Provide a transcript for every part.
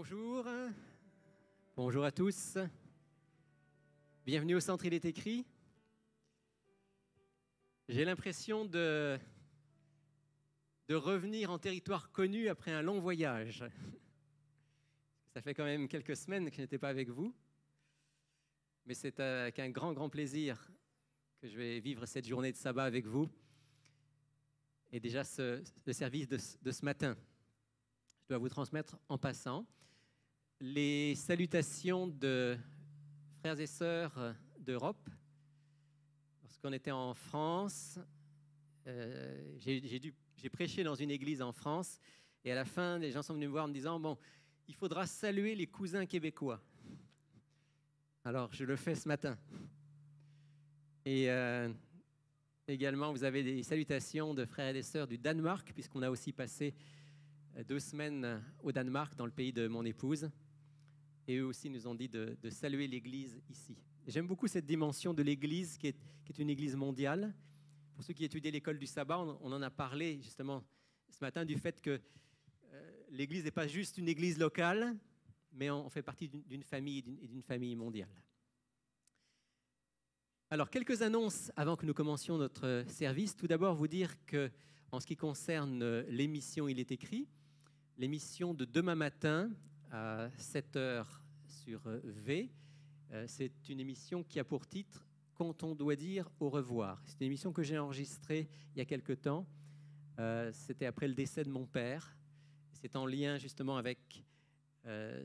Bonjour, bonjour à tous. Bienvenue au Centre Il est écrit. J'ai l'impression de revenir en territoire connu après un long voyage. Ça fait quand même quelques semaines que je n'étais pas avec vous, mais c'est avec un grand plaisir que je vais vivre cette journée de sabbat avec vous. Et déjà le service de ce matin, je dois vous transmettre en passant les salutations de frères et sœurs d'Europe. Lorsqu'on était en France, j'ai prêché dans une église en France, et à la fin, les gens sont venus me voir en me disant « Bon, il faudra saluer les cousins québécois. » Alors, je le fais ce matin. Et également, vous avez des salutations de frères et des sœurs du Danemark, puisqu'on a aussi passé 2 semaines au Danemark, dans le pays de mon épouse. Et eux aussi nous ont dit de saluer l'Église ici. J'aime beaucoup cette dimension de l'Église qui est une Église mondiale. Pour ceux qui étudient l'école du sabbat, on en a parlé justement ce matin du fait que l'Église n'est pas juste une Église locale, mais on fait partie d'une famille et d'une famille mondiale. Alors, quelques annonces avant que nous commencions notre service. Tout d'abord, vous dire que en ce qui concerne l'émission Il est écrit, l'émission de demain matin à 7h sur V, c'est une émission qui a pour titre « Quand on doit dire au revoir ». C'est une émission que j'ai enregistrée il y a quelque temps. C'était après le décès de mon père. C'est en lien justement avec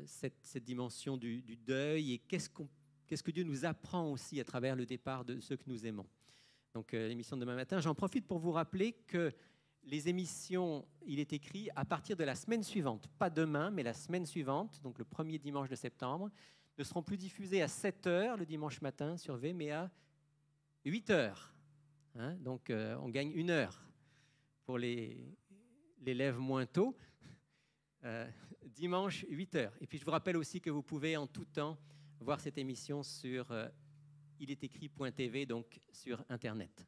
cette dimension du deuil et qu'est-ce que Dieu nous apprend aussi à travers le départ de ceux que nous aimons. Donc l'émission de demain matin, j'en profite pour vous rappeler que les émissions, il est écrit, à partir de la semaine suivante, pas demain, mais la semaine suivante, donc le premier dimanche de septembre, ne seront plus diffusées à 7h le dimanche matin sur V, mais à 8h. Hein, donc on gagne 1 heure pour les lèvres moins tôt. Dimanche, 8h. Et puis je vous rappelle aussi que vous pouvez en tout temps voir cette émission sur ilétécrit.tv, donc sur Internet.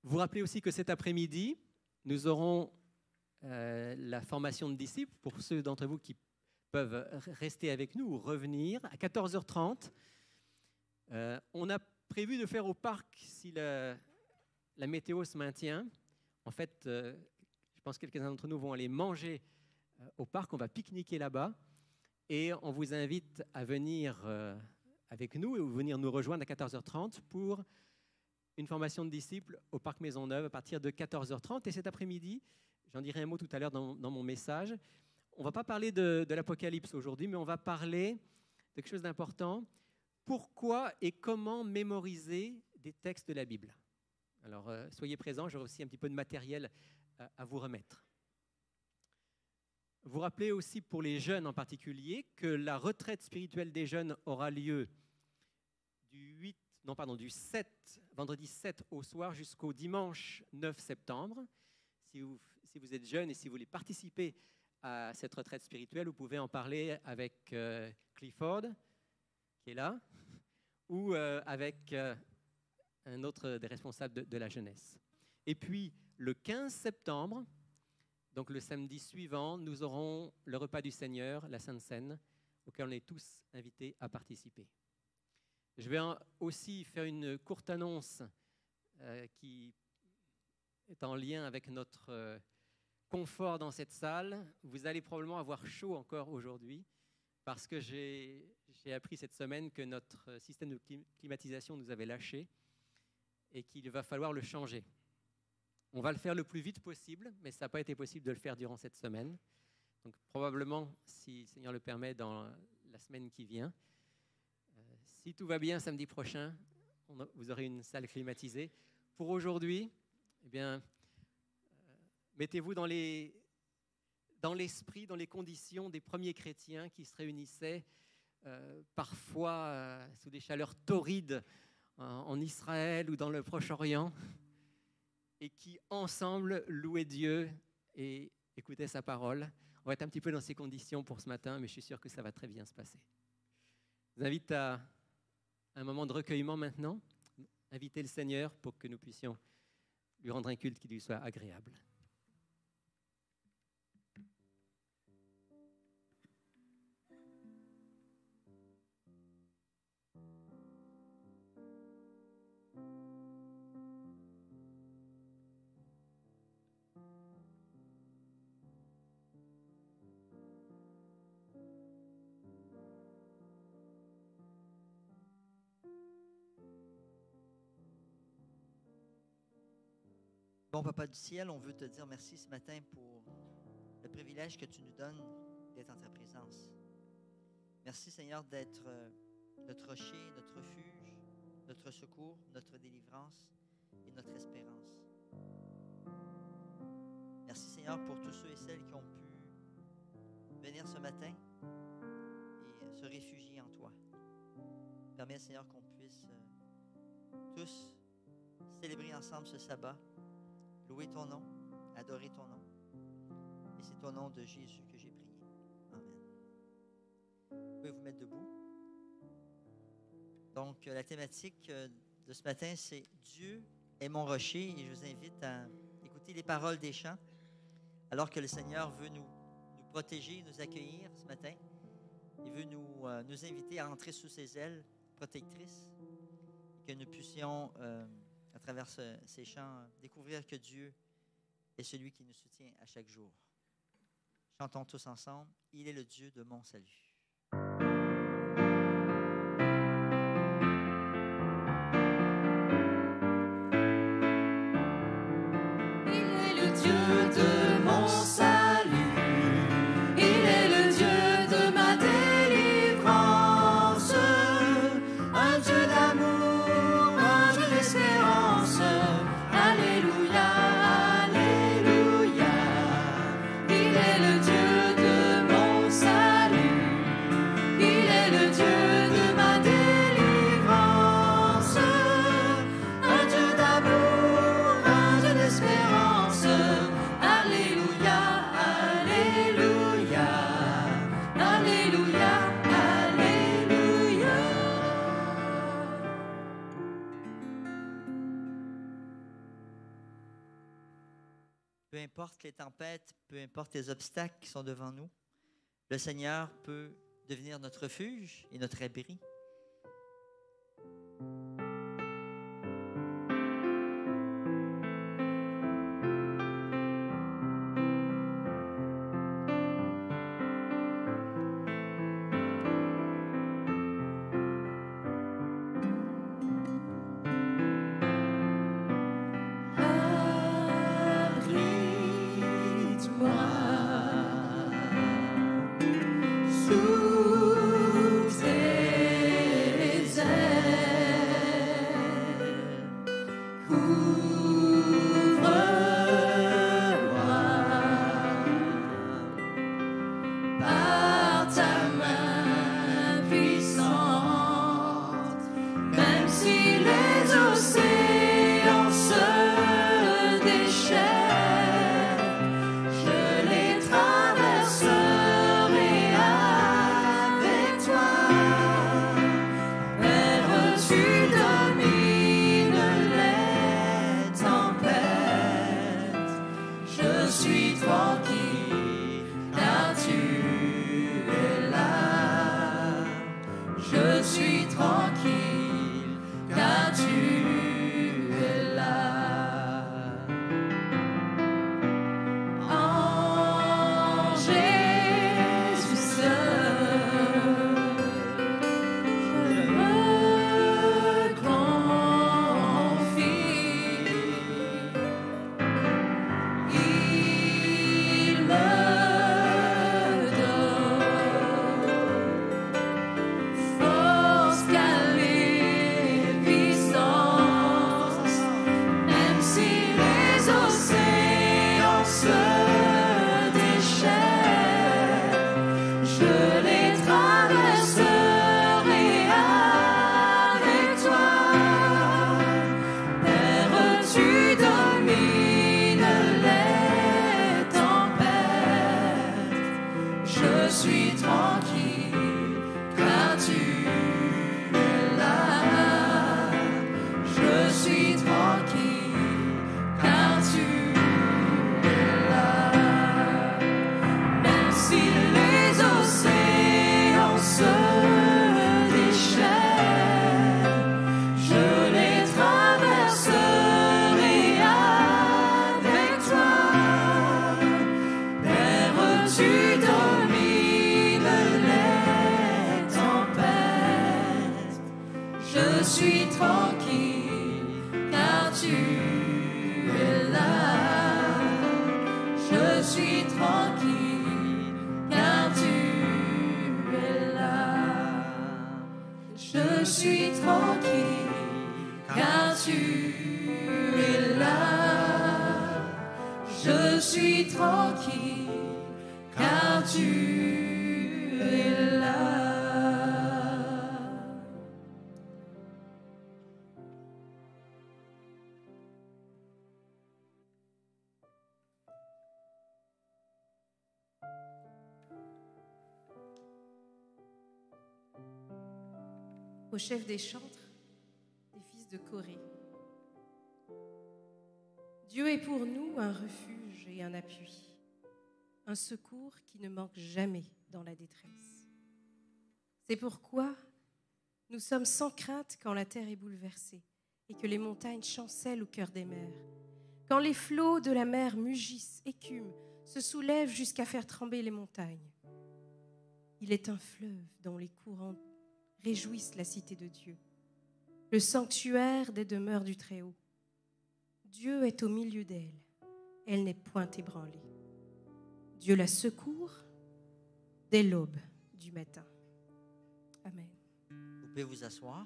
Vous rappelez aussi que cet après-midi, nous aurons la formation de disciples pour ceux d'entre vous qui peuvent rester avec nous ou revenir à 14h30. On a prévu de faire au parc si la météo se maintient. En fait, je pense que quelques-uns d'entre nous vont aller manger au parc. On va pique-niquer là-bas et on vous invite à venir avec nous ou venir nous rejoindre à 14h30 pour une formation de disciples au Parc Maisonneuve à partir de 14h30. Et cet après-midi, j'en dirai un mot tout à l'heure dans mon message, on ne va pas parler de l'Apocalypse aujourd'hui, mais on va parler de quelque chose d'important. Pourquoi et comment mémoriser des textes de la Bible? Alors, soyez présents, j'aurai aussi un petit peu de matériel à vous remettre. Vous rappelez aussi pour les jeunes en particulier que la retraite spirituelle des jeunes aura lieu du vendredi 7 au soir jusqu'au dimanche 9 septembre. Si vous êtes jeune et si vous voulez participer à cette retraite spirituelle, vous pouvez en parler avec Clifford, qui est là, ou avec un autre des responsables de la jeunesse. Et puis, le 15 septembre, donc le samedi suivant, nous aurons le repas du Seigneur, la Sainte Seine, auquel on est tous invités à participer. Je vais aussi faire une courte annonce qui est en lien avec notre confort dans cette salle. Vous allez probablement avoir chaud encore aujourd'hui parce que j'ai appris cette semaine que notre système de climatisation nous avait lâché et qu'il va falloir le changer. On va le faire le plus vite possible, mais ça n'a pas été possible de le faire durant cette semaine. Donc probablement, si le Seigneur le permet, dans la semaine qui vient. Si tout va bien, samedi prochain, vous aurez une salle climatisée. Pour aujourd'hui, eh bien, mettez-vous dans l'esprit, dans les conditions des premiers chrétiens qui se réunissaient parfois sous des chaleurs torrides en Israël ou dans le Proche-Orient et qui, ensemble, louaient Dieu et écoutaient sa parole. On va être un petit peu dans ces conditions pour ce matin, mais je suis sûr que ça va très bien se passer. Je vous invite à un moment de recueillement maintenant. Invitez le Seigneur pour que nous puissions lui rendre un culte qui lui soit agréable. Bon Papa du ciel, on veut te dire merci ce matin pour le privilège que tu nous donnes d'être en ta présence. Merci Seigneur d'être notre rocher, notre refuge, notre secours, notre délivrance et notre espérance. Merci Seigneur pour tous ceux et celles qui ont pu venir ce matin et se réfugier en toi. Permets Seigneur qu'on puisse tous célébrer ensemble ce sabbat, louer ton nom, adorer ton nom. Et c'est au nom de Jésus que j'ai prié. Amen. Vous pouvez vous mettre debout. Donc, la thématique de ce matin, c'est Dieu est mon rocher. Et je vous invite à écouter les paroles des chants alors que le Seigneur veut nous protéger, nous accueillir ce matin. Il veut nous inviter à entrer sous ses ailes protectrices et que nous puissions, à travers ces chants, découvrir que Dieu est celui qui nous soutient à chaque jour. Chantons tous ensemble. Il est le Dieu de mon salut. Peu importe les tempêtes, peu importe les obstacles qui sont devant nous, le Seigneur peut devenir notre refuge et notre abri. Il suis tranquille, car tu es là. Je suis tranquille, car tu es là. Je suis tranquille, car tu es là. Au chef des chantres, des fils de Corée. Dieu est pour nous un refuge et un appui, un secours qui ne manque jamais dans la détresse. C'est pourquoi nous sommes sans crainte quand la terre est bouleversée et que les montagnes chancellent au cœur des mers, quand les flots de la mer mugissent, écument, se soulèvent jusqu'à faire trembler les montagnes. Il est un fleuve dont les courants réjouissent la cité de Dieu, le sanctuaire des demeures du Très-Haut. Dieu est au milieu d'elle, elle n'est point ébranlée. Dieu la secourt dès l'aube du matin. Amen. Vous pouvez vous asseoir.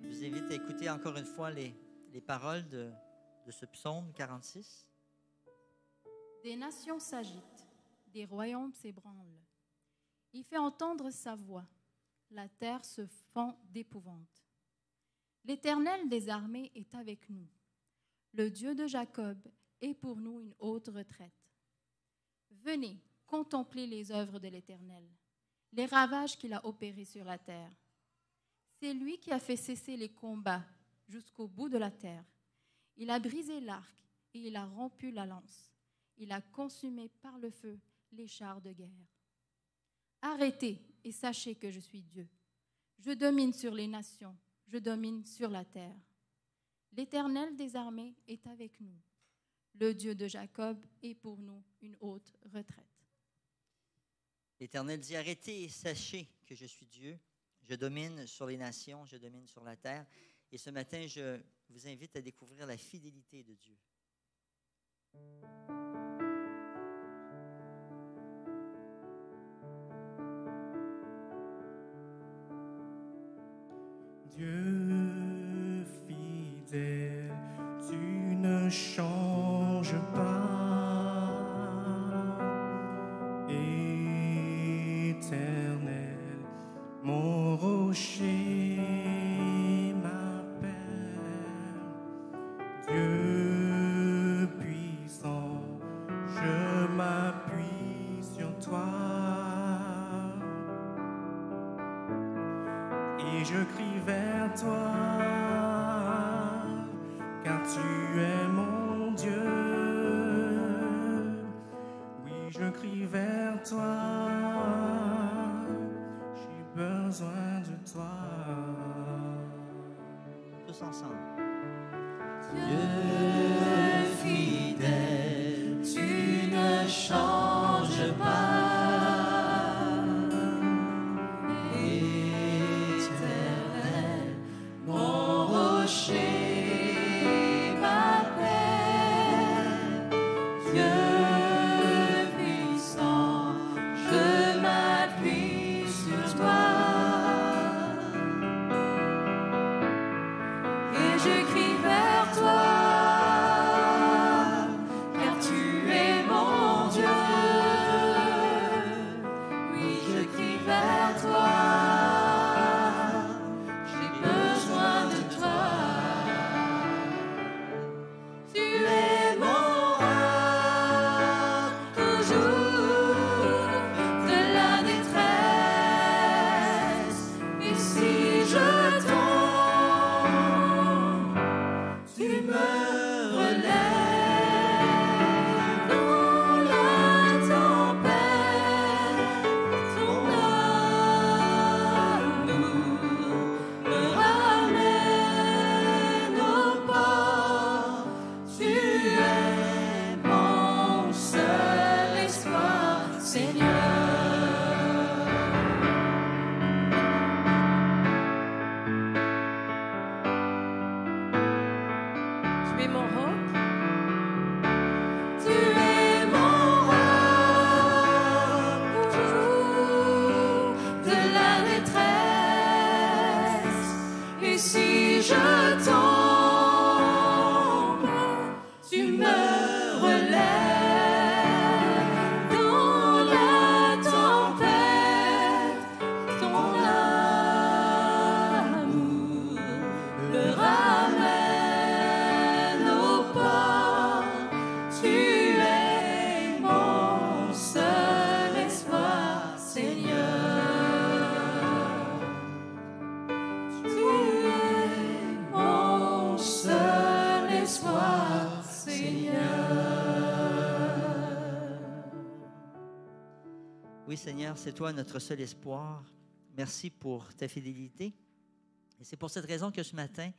Je vous invite à écouter encore une fois les paroles de ce psaume 46. Des nations s'agitent, des royaumes s'ébranlent. Il fait entendre sa voix, la terre se fend d'épouvante. L'Éternel des armées est avec nous. Le Dieu de Jacob est pour nous une haute retraite. Venez, contemplez les œuvres de l'Éternel, les ravages qu'il a opérés sur la terre. C'est lui qui a fait cesser les combats jusqu'au bout de la terre. Il a brisé l'arc et il a rompu la lance. Il a consumé par le feu les chars de guerre. Arrêtez et sachez que je suis Dieu. Je domine sur les nations, je domine sur la terre. L'Éternel des armées est avec nous. Le Dieu de Jacob est pour nous une haute retraite. L'Éternel dit, arrêtez et sachez que je suis Dieu. Je domine sur les nations, je domine sur la terre. Et ce matin, je vous invite à découvrir la fidélité de Dieu. Dieu fidèle, tu ne changes pas. Éternel, mon rocher, ma paix. Dieu puissant, je m'appuie sur toi. Et je crie vers toi, car tu es mon Dieu. Oui, je crie vers toi, j'ai besoin de toi. Tous ensemble. Dieu fidèle, tu ne changes pas. Oui, Seigneur, c'est toi notre seul espoir. Merci pour ta fidélité. Et c'est pour cette raison que ce matin,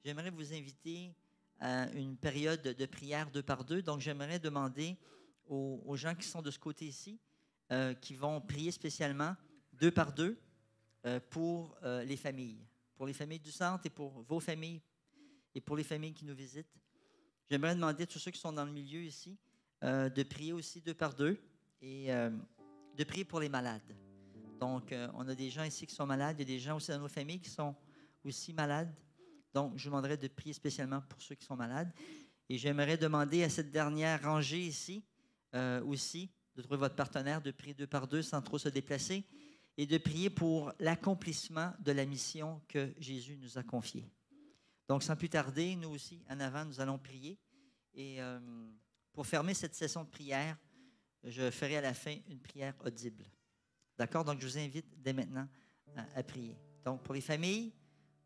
j'aimerais vous inviter à une période de prière 2 par 2. Donc, j'aimerais demander aux gens qui sont de ce côté-ci, qui vont prier spécialement 2 par 2 pour les familles du centre et pour vos familles et pour les familles qui nous visitent. J'aimerais demander à tous ceux qui sont dans le milieu ici de prier aussi 2 par 2 et de prier pour les malades. Donc, on a des gens ici qui sont malades, il y a des gens aussi dans nos familles qui sont aussi malades. Donc, je vous demanderai de prier spécialement pour ceux qui sont malades. Et j'aimerais demander à cette dernière rangée ici aussi de trouver votre partenaire, de prier 2 par 2 sans trop se déplacer et de prier pour l'accomplissement de la mission que Jésus nous a confiée. Donc, sans plus tarder, nous aussi, en avant, nous allons prier. Et pour fermer cette session de prière, je ferai à la fin une prière audible. D'accord? Donc, je vous invite dès maintenant à prier. Donc, pour les familles,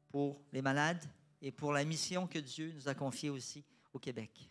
pour les malades et pour la mission que Dieu nous a confiée aussi au Québec.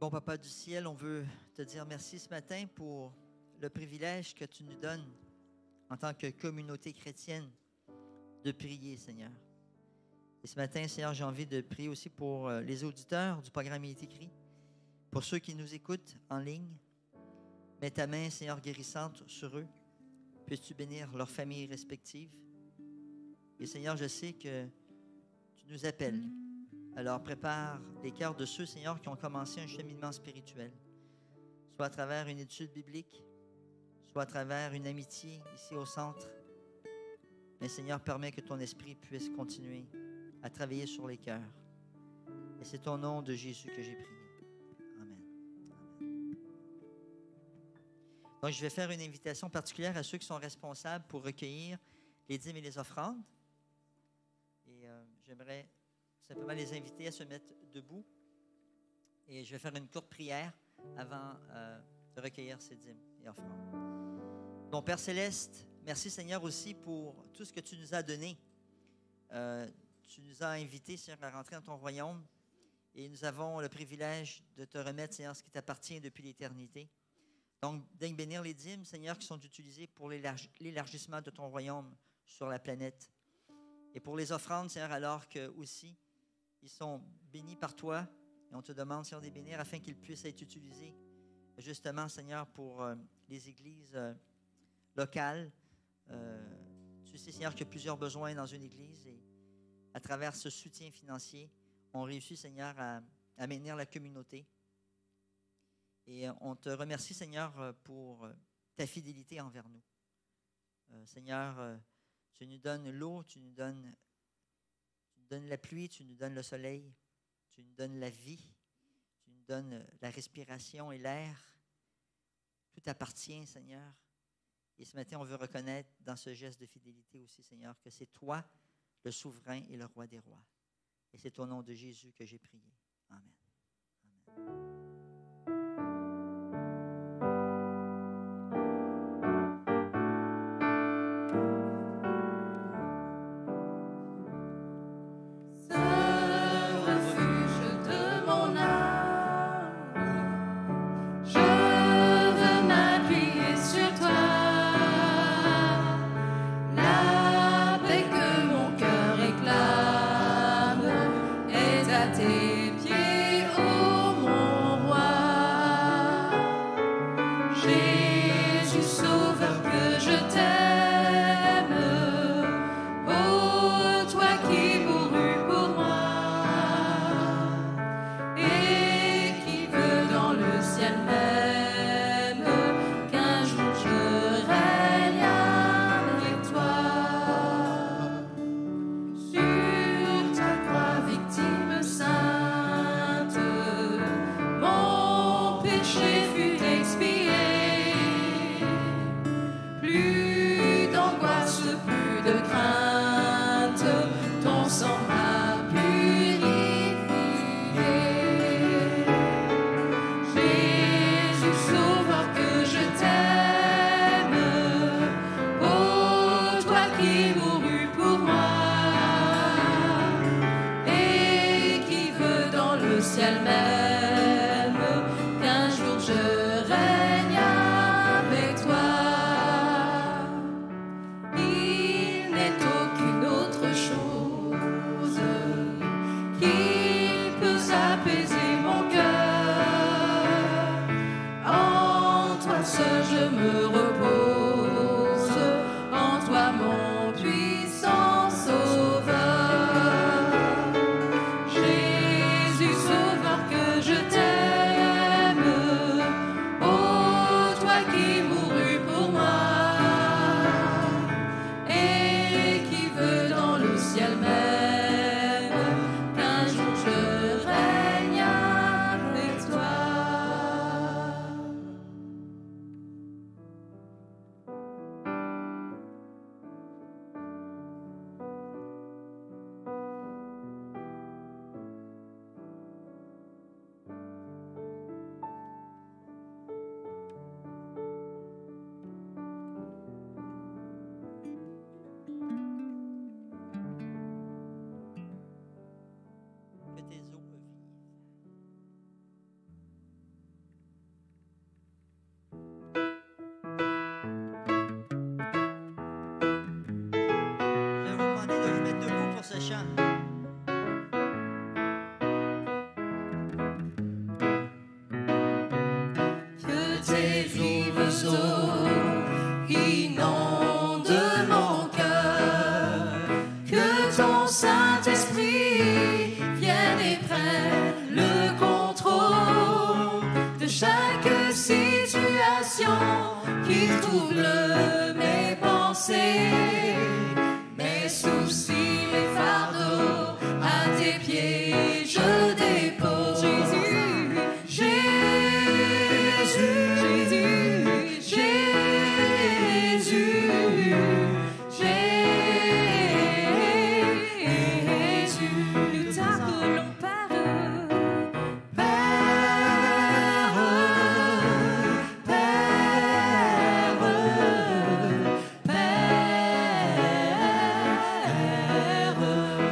Bon Papa du ciel, on veut te dire merci ce matin pour le privilège que tu nous donnes en tant que communauté chrétienne de prier, Seigneur. Et ce matin, Seigneur, j'ai envie de prier aussi pour les auditeurs du programme Il est écrit, pour ceux qui nous écoutent en ligne. Mets ta main, Seigneur, guérissante sur eux. Puisses-tu bénir leurs familles respectives. Et Seigneur, je sais que tu nous appelles. Alors prépare les cœurs de ceux, Seigneur, qui ont commencé un cheminement spirituel, soit à travers une étude biblique, soit à travers une amitié ici au centre. Mais Seigneur, permets que ton esprit puisse continuer à travailler sur les cœurs. Et c'est au nom de Jésus que j'ai prié. Amen. Amen. Donc, je vais faire une invitation particulière à ceux qui sont responsables pour recueillir les dîmes et les offrandes. Et j'aimerais simplement les inviter à se mettre debout. Et je vais faire une courte prière avant de recueillir ces dîmes et offrandes. Donc, Père Céleste, merci Seigneur aussi pour tout ce que tu nous as donné. Tu nous as invités, Seigneur, à rentrer dans ton royaume. Et nous avons le privilège de te remettre, Seigneur, ce qui t'appartient depuis l'éternité. Donc, daigne bénir les dîmes, Seigneur, qui sont utilisés pour l'élargissement de ton royaume sur la planète. Et pour les offrandes, Seigneur, alors que aussi, ils sont bénis par toi. Et on te demande, Seigneur, de les bénir afin qu'ils puissent être utilisés, justement, Seigneur, pour les églises locales. Tu sais, Seigneur, qu'il y a plusieurs besoins dans une église. Et à travers ce soutien financier, on réussit, Seigneur, à maintenir la communauté. Et on te remercie, Seigneur, pour ta fidélité envers nous. Seigneur, tu nous donnes l'eau, tu nous donnes la pluie, tu nous donnes le soleil, tu nous donnes la vie, tu nous donnes la respiration et l'air. Tout appartient, Seigneur. Et ce matin, on veut reconnaître dans ce geste de fidélité aussi, Seigneur, que c'est toi, le souverain et le roi des rois. Et c'est au nom de Jésus que j'ai prié. Amen. Amen. Tes pieds, ô mon roi. Jésus Sauveur, que je t'aime, ô toi qui mourus pour moi et qui veux dans le ciel même qu'un jour je règne avec toi. Sur ta croix victime sainte, mon péché fut expié. Plus d'angoisse, plus de crainte, ton sang m'a purifié. Jésus Sauveur, que je t'aime, ô toi qui mourus pour moi et qui veux dans le ciel même qu'un jour je règne avec toi. Il n'est aucune autre chose qui peut apaiser mon cœur. En toi seul je me repose, en toi mon puissant Sauveur. Jésus Sauveur, que je t'aime, ô toi qui mourus pour moi et qui veux dans le ciel même qu'un jour je règne avec toi. Que tes eaux vivent. Je vais vous demander de vous mettre debout pour ce chant. Que tes vives eaux inondent mon cœur, que qui trouble mes pensées, mes soucis, mes fardeaux, à tes pieds je dépose. Jésus, Nous t'appelons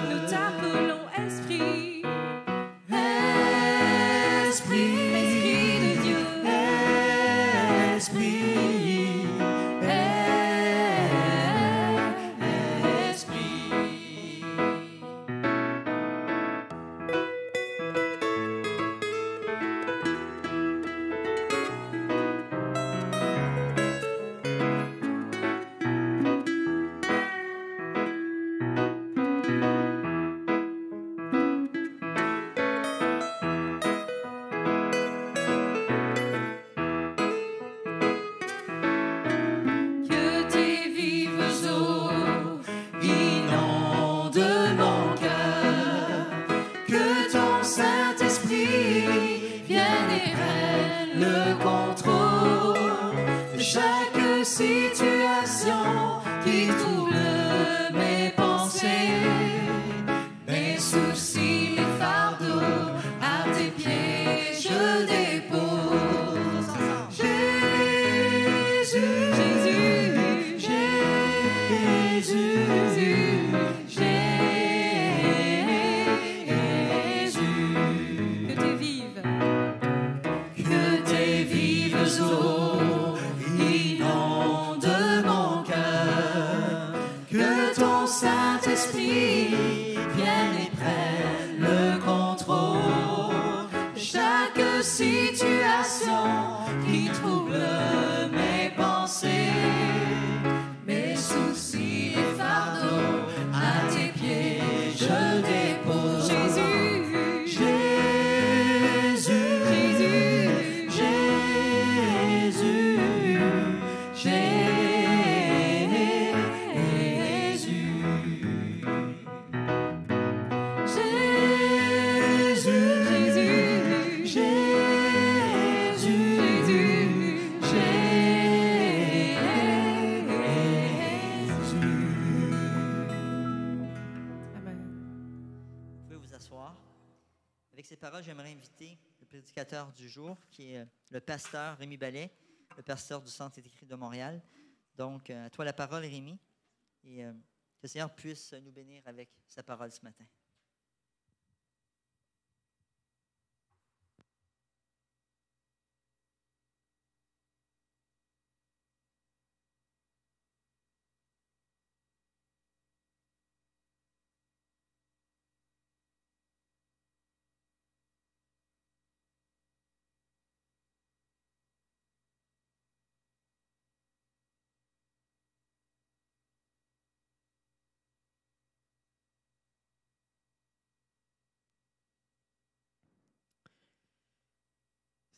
nous t'appelons Esprit, Esprit de Dieu, que tes vives eaux inondent mon cœur, que ton Saint-Esprit vienne et prenne le contrôle de chaque situation qui trouble mes pensées, mes soucis, mes fardeaux, à tes pieds je dépose. que tes vives, Que tes vives eaux inondent mon cœur, que ton Saint-Esprit vienne et prenne le contrôle de chaque situation qui trouble mes pensées, mes soucis et fardeaux, à tes pieds je dépose. Amen. Vous pouvez vous asseoir. Avec ces paroles, j'aimerais inviter le prédicateur du jour, qui est le pasteur Rémi Ballet, le pasteur du Centre écrit de Montréal. Donc, à toi la parole, Rémi, et que le Seigneur puisse nous bénir avec sa parole ce matin.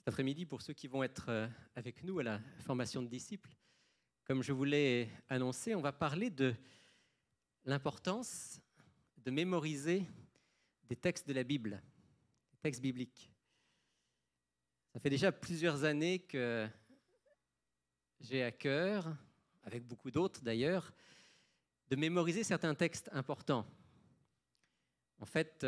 Cet après-midi, pour ceux qui vont être avec nous à la formation de disciples, comme je vous l'ai annoncé, on va parler de l'importance de mémoriser des textes de la Bible, des textes bibliques. Ça fait déjà plusieurs années que j'ai à cœur, avec beaucoup d'autres d'ailleurs, de mémoriser certains textes importants. En fait,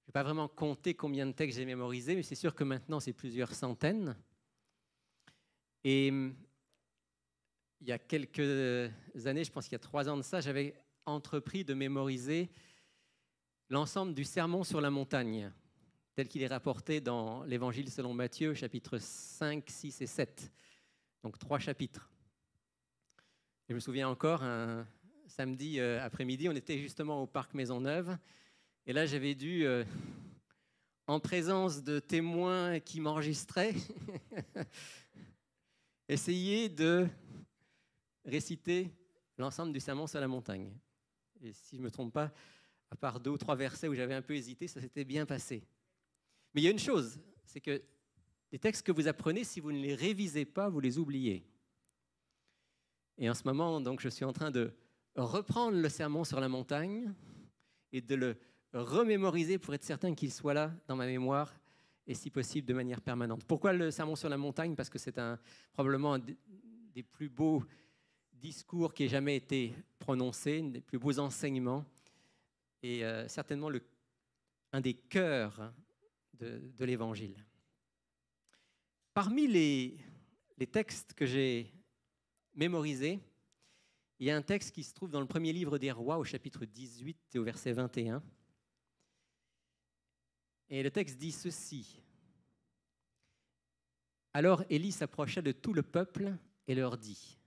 je ne vais pas vraiment compter combien de textes j'ai mémorisés, mais c'est sûr que maintenant, c'est plusieurs centaines. Et il y a quelques années, je pense qu'il y a 3 ans de ça, j'avais entrepris de mémoriser l'ensemble du Sermon sur la montagne, tel qu'il est rapporté dans l'Évangile selon Matthieu, chapitres 5, 6 et 7. Donc 3 chapitres. Et je me souviens encore, un samedi après-midi, on était justement au parc Maisonneuve. Et là, j'avais dû, en présence de témoins qui m'enregistraient, essayer de réciter l'ensemble du Sermon sur la montagne. Et si je ne me trompe pas, à part 2 ou 3 versets où j'avais un peu hésité, ça s'était bien passé. Mais il y a une chose, c'est que les textes que vous apprenez, si vous ne les révisez pas, vous les oubliez. Et en ce moment, donc, je suis en train de reprendre le sermon sur la montagne et de le remémoriser pour être certain qu'il soit là dans ma mémoire et si possible de manière permanente. Pourquoi le sermon sur la montagne? Parce que c'est probablement un des plus beaux discours qui ait jamais été prononcé, un des plus beaux enseignements et certainement un des cœurs de l'Évangile. Parmi les textes que j'ai mémorisés, il y a un texte qui se trouve dans le premier livre des Rois, au chapitre 18 et au verset 21. Et le texte dit ceci. Alors Élie s'approcha de tout le peuple et leur dit,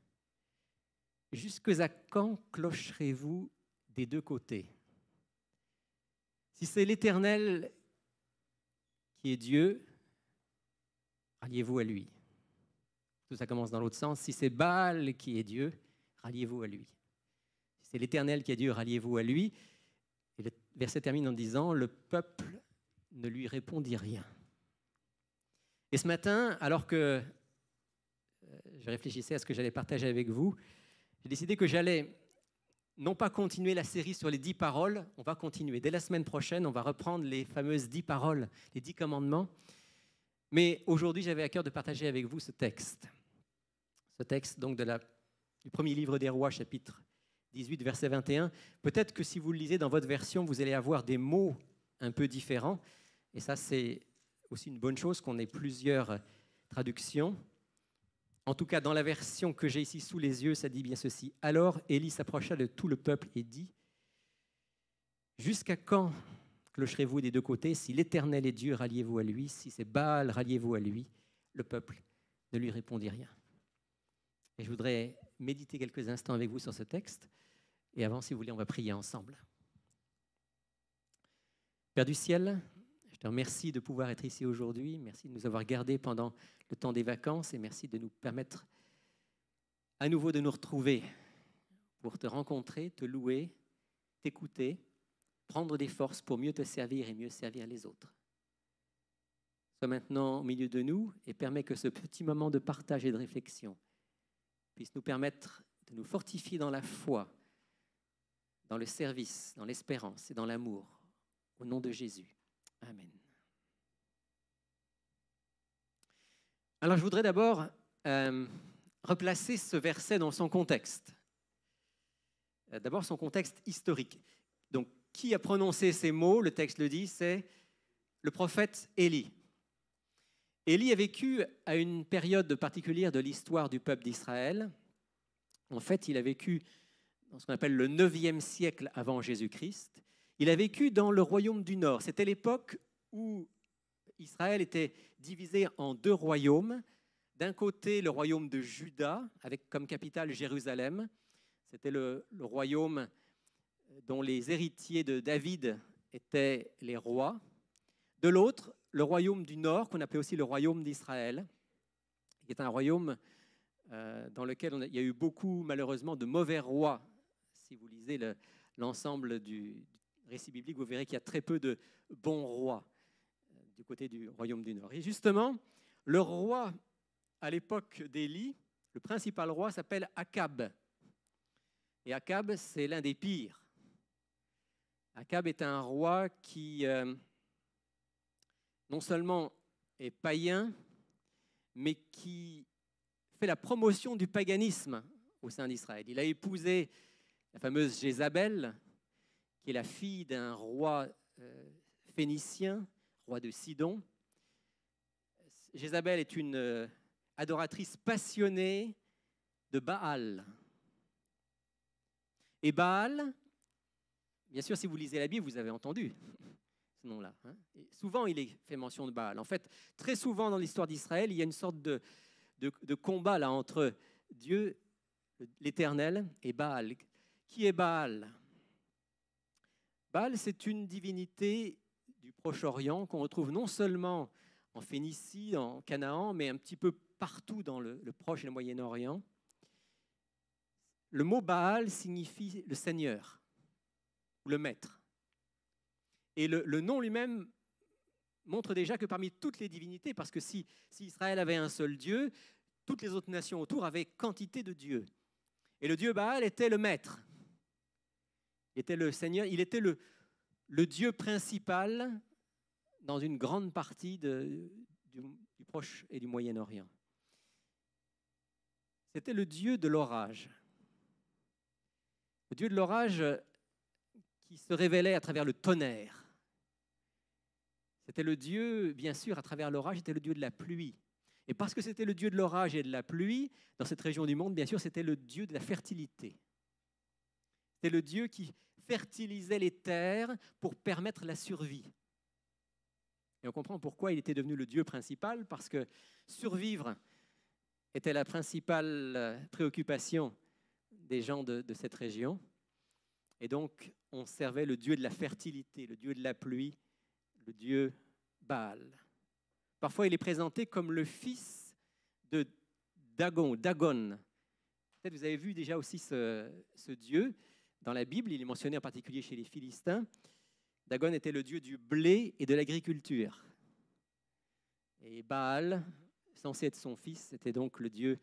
« Jusque à quand clocherez-vous des deux côtés? Si c'est l'Éternel qui est Dieu, ralliez-vous à lui. » Tout ça commence dans l'autre sens. Si c'est Baal qui est Dieu, ralliez-vous à lui. Si c'est l'Éternel qui est Dieu, ralliez-vous à lui. Et le verset termine en disant, « Le peuple ne lui répondit rien. » Et ce matin, alors que je réfléchissais à ce que j'allais partager avec vous, j'ai décidé que j'allais non pas continuer la série sur les 10 paroles, on va continuer. Dès la semaine prochaine, on va reprendre les fameuses 10 paroles, les 10 commandements. Mais aujourd'hui, j'avais à cœur de partager avec vous ce texte. Ce texte donc du premier livre des Rois, chapitre 18, verset 21. Peut-être que si vous le lisez dans votre version, vous allez avoir des mots un peu différents. Et ça, c'est aussi une bonne chose qu'on ait plusieurs traductions. En tout cas, dans la version que j'ai ici sous les yeux, ça dit bien ceci. « Alors Élie s'approcha de tout le peuple et dit, « Jusqu'à quand clocherez-vous des deux côtés? Si l'Éternel est Dieu, ralliez-vous à lui. Si c'est Baal, ralliez-vous à lui. » Le peuple ne lui répondit rien. Et je voudrais méditer quelques instants avec vous sur ce texte. Et avant, si vous voulez, on va prier ensemble. Père du ciel, je te remercie de pouvoir être ici aujourd'hui. Merci de nous avoir gardés pendant le temps des vacances et merci de nous permettre à nouveau de nous retrouver pour te rencontrer, te louer, t'écouter, prendre des forces pour mieux te servir et mieux servir les autres. Sois maintenant au milieu de nous et permets que ce petit moment de partage et de réflexion puisse nous permettre de nous fortifier dans la foi, dans le service, dans l'espérance et dans l'amour. Au nom de Jésus. Amen. Alors, je voudrais d'abord replacer ce verset dans son contexte. D'abord, son contexte historique. Donc, qui a prononcé ces mots? Le texte le dit, c'est le prophète Élie. Élie a vécu à une période particulière de l'histoire du peuple d'Israël. En fait, il a vécu dans ce qu'on appelle le 9e siècle avant Jésus-Christ. Il a vécu dans le royaume du Nord. C'était l'époque où Israël était divisé en 2 royaumes. D'un côté, le royaume de Juda, avec comme capitale Jérusalem. C'était le royaume dont les héritiers de David étaient les rois. De l'autre, le royaume du Nord, qu'on appelait aussi le royaume d'Israël, qui est un royaume dans lequel il y a eu beaucoup, malheureusement, de mauvais rois. Si vous lisez l'ensemble du récit biblique, vous verrez qu'il y a très peu de bons rois du côté du royaume du Nord. Et justement, le roi à l'époque d'Élie, le principal roi s'appelle Akab. Et Akab, c'est l'un des pires. Akab est un roi qui non seulement est païen, mais qui fait la promotion du paganisme au sein d'Israël. Il a épousé la fameuse Jézabel, qui est la fille d'un roi phénicien, roi de Sidon. Jézabel est une adoratrice passionnée de Baal. Et Baal, bien sûr, si vous lisez la Bible, vous avez entendu ce nom-là. Hein. Et souvent, il est fait mention de Baal. En fait, très souvent dans l'histoire d'Israël, il y a une sorte de combat là, entre Dieu, l'Éternel, et Baal. Qui est Baal? Baal, c'est une divinité du Proche-Orient qu'on retrouve non seulement en Phénicie, en Canaan, mais un petit peu partout dans le Proche et le Moyen-Orient. Le mot Baal signifie le Seigneur ou le Maître. Et le nom lui-même montre déjà que parmi toutes les divinités, parce que si Israël avait un seul Dieu, toutes les autres nations autour avaient quantité de dieux. Et le dieu Baal était le maître. Il était le Seigneur, il était le dieu principal dans une grande partie du Proche et du Moyen-Orient. C'était le dieu de l'orage. Le dieu de l'orage qui se révélait à travers le tonnerre. C'était le dieu, bien sûr, à travers l'orage, c'était le dieu de la pluie. Et parce que c'était le dieu de l'orage et de la pluie, dans cette région du monde, bien sûr, c'était le dieu de la fertilité. C'était le dieu qui fertilisait les terres pour permettre la survie. Et on comprend pourquoi il était devenu le dieu principal, parce que survivre était la principale préoccupation des gens de cette région. Et donc, on servait le dieu de la fertilité, le dieu de la pluie, le dieu Baal. Parfois, il est présenté comme le fils de Dagon. Peut-être vous avez vu déjà aussi ce dieu. Dans la Bible, il est mentionné en particulier chez les Philistins. Dagon était le dieu du blé et de l'agriculture. Et Baal, censé être son fils, était donc le dieu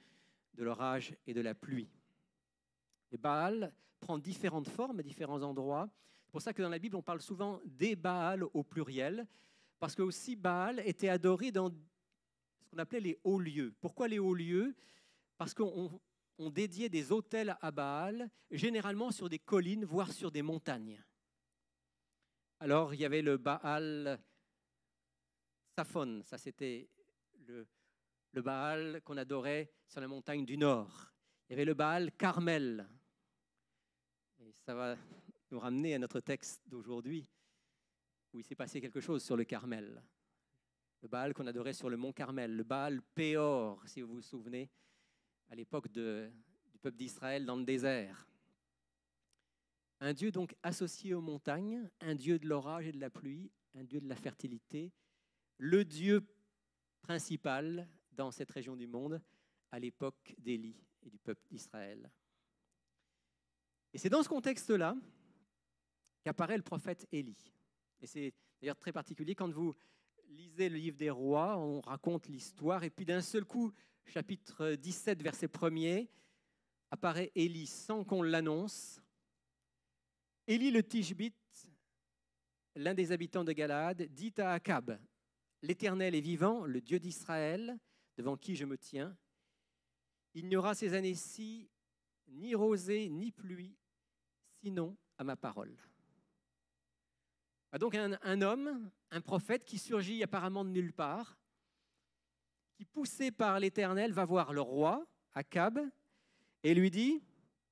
de l'orage et de la pluie. Et Baal prend différentes formes à différents endroits. C'est pour ça que dans la Bible, on parle souvent des Baals au pluriel, parce que aussi Baal était adoré dans ce qu'on appelait les hauts lieux. Pourquoi les hauts lieux? Parce qu'on dédiait des autels à Baal, généralement sur des collines, voire sur des montagnes. Alors, il y avait le Baal Saphon, ça c'était le Baal qu'on adorait sur la montagne du Nord. Il y avait le Baal Carmel. Et ça va nous ramener à notre texte d'aujourd'hui, où il s'est passé quelque chose sur le Carmel. Le Baal qu'on adorait sur le mont Carmel, le Baal Péor, si vous vous souvenez, à l'époque du peuple d'Israël dans le désert. Un dieu donc associé aux montagnes, un dieu de l'orage et de la pluie, un dieu de la fertilité, le dieu principal dans cette région du monde à l'époque d'Élie et du peuple d'Israël. Et c'est dans ce contexte-là qu'apparaît le prophète Élie. Et c'est d'ailleurs très particulier quand vous lisez le livre des rois, on raconte l'histoire, et puis d'un seul coup, chapitre 17, verset 1er, apparaît Élie sans qu'on l'annonce. Élie le Tishbite, l'un des habitants de Galaad, dit à Akab, « L'Éternel est vivant, le Dieu d'Israël, devant qui je me tiens. Il n'y aura ces années-ci ni rosée ni pluie, sinon à ma parole. » Donc un homme, un prophète qui surgit apparemment de nulle part, qui poussé par l'Éternel va voir le roi, Akab, et lui dit,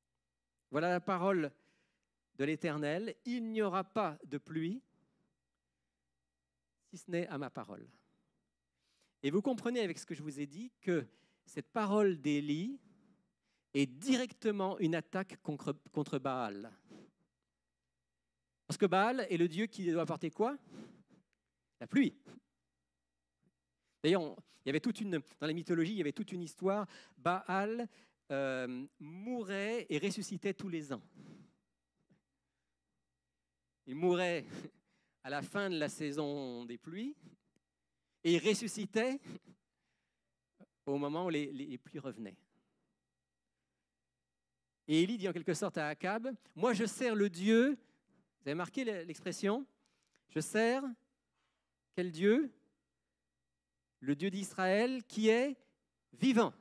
« Voilà la parole de l'Éternel, il n'y aura pas de pluie, si ce n'est à ma parole. » Et vous comprenez avec ce que je vous ai dit que cette parole d'Élie est directement une attaque contre Baal. Parce que Baal est le dieu qui doit apporter quoi? La pluie. D'ailleurs, dans la mythologie, il y avait toute une histoire. Baal mourait et ressuscitait tous les ans. Il mourait à la fin de la saison des pluies et il ressuscitait au moment où les pluies revenaient. Et Élie dit en quelque sorte à Akab, « Moi je sers le Dieu, vous avez marqué l'expression, je sers quel Dieu? Le Dieu d'Israël qui est vivant. »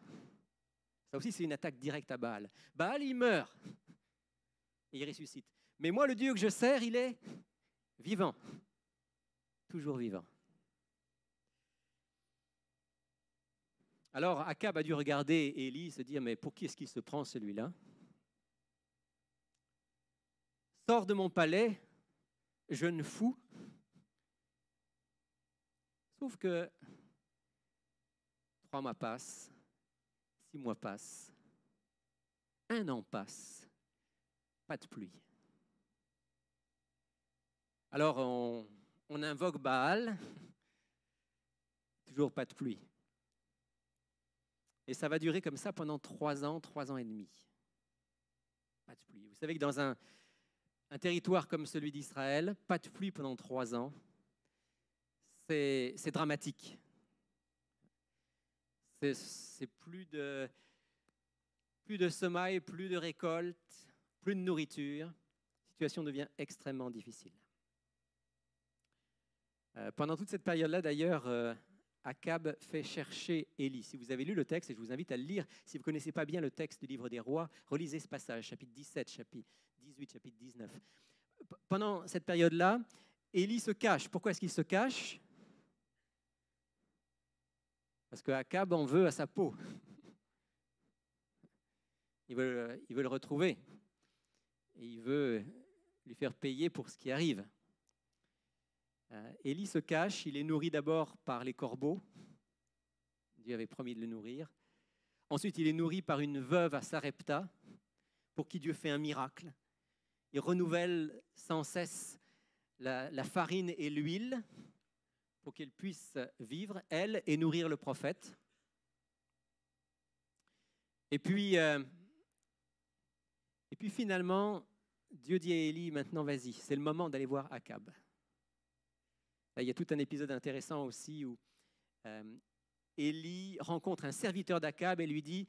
Ça aussi c'est une attaque directe à Baal. Baal il meurt et il ressuscite. Mais moi le Dieu que je sers il est vivant, toujours vivant. Alors Akab a dû regarder Élie et se dire, mais pour qui est-ce qu'il se prend celui-là? Sors de mon palais, jeune fou. Sauf que 3 mois passent, 6 mois passent, 1 an passe, pas de pluie. Alors on invoque Baal, toujours pas de pluie. Et ça va durer comme ça pendant 3 ans, 3 ans et demi. Pas de pluie. Vous savez que dans un territoire comme celui d'Israël, pas de pluie pendant 3 ans, c'est dramatique. C'est plus de plus de sommeil, plus de récolte, plus de nourriture. La situation devient extrêmement difficile. Pendant toute cette période-là, d'ailleurs, Akab fait chercher Élie. Si vous avez lu le texte, et je vous invite à le lire, si vous ne connaissez pas bien le texte du livre des rois, relisez ce passage, chapitre 17, chapitre 18, chapitre 19. Pendant cette période-là, Élie se cache. Pourquoi est-ce qu'il se cache? Parce qu'Akab en veut à sa peau. Il veut le retrouver. Et il veut lui faire payer pour ce qui arrive. Élie se cache. Il est nourri d'abord par les corbeaux. Dieu avait promis de le nourrir. Ensuite, il est nourri par une veuve à Sarepta, pour qui Dieu fait un miracle. Il renouvelle sans cesse la farine et l'huile pour qu'elle puisse vivre, elle, et nourrir le prophète. Et puis finalement, Dieu dit à Élie, maintenant vas-y, c'est le moment d'aller voir Akab. Là, il y a tout un épisode intéressant aussi où Élie rencontre un serviteur d'Akab et lui dit,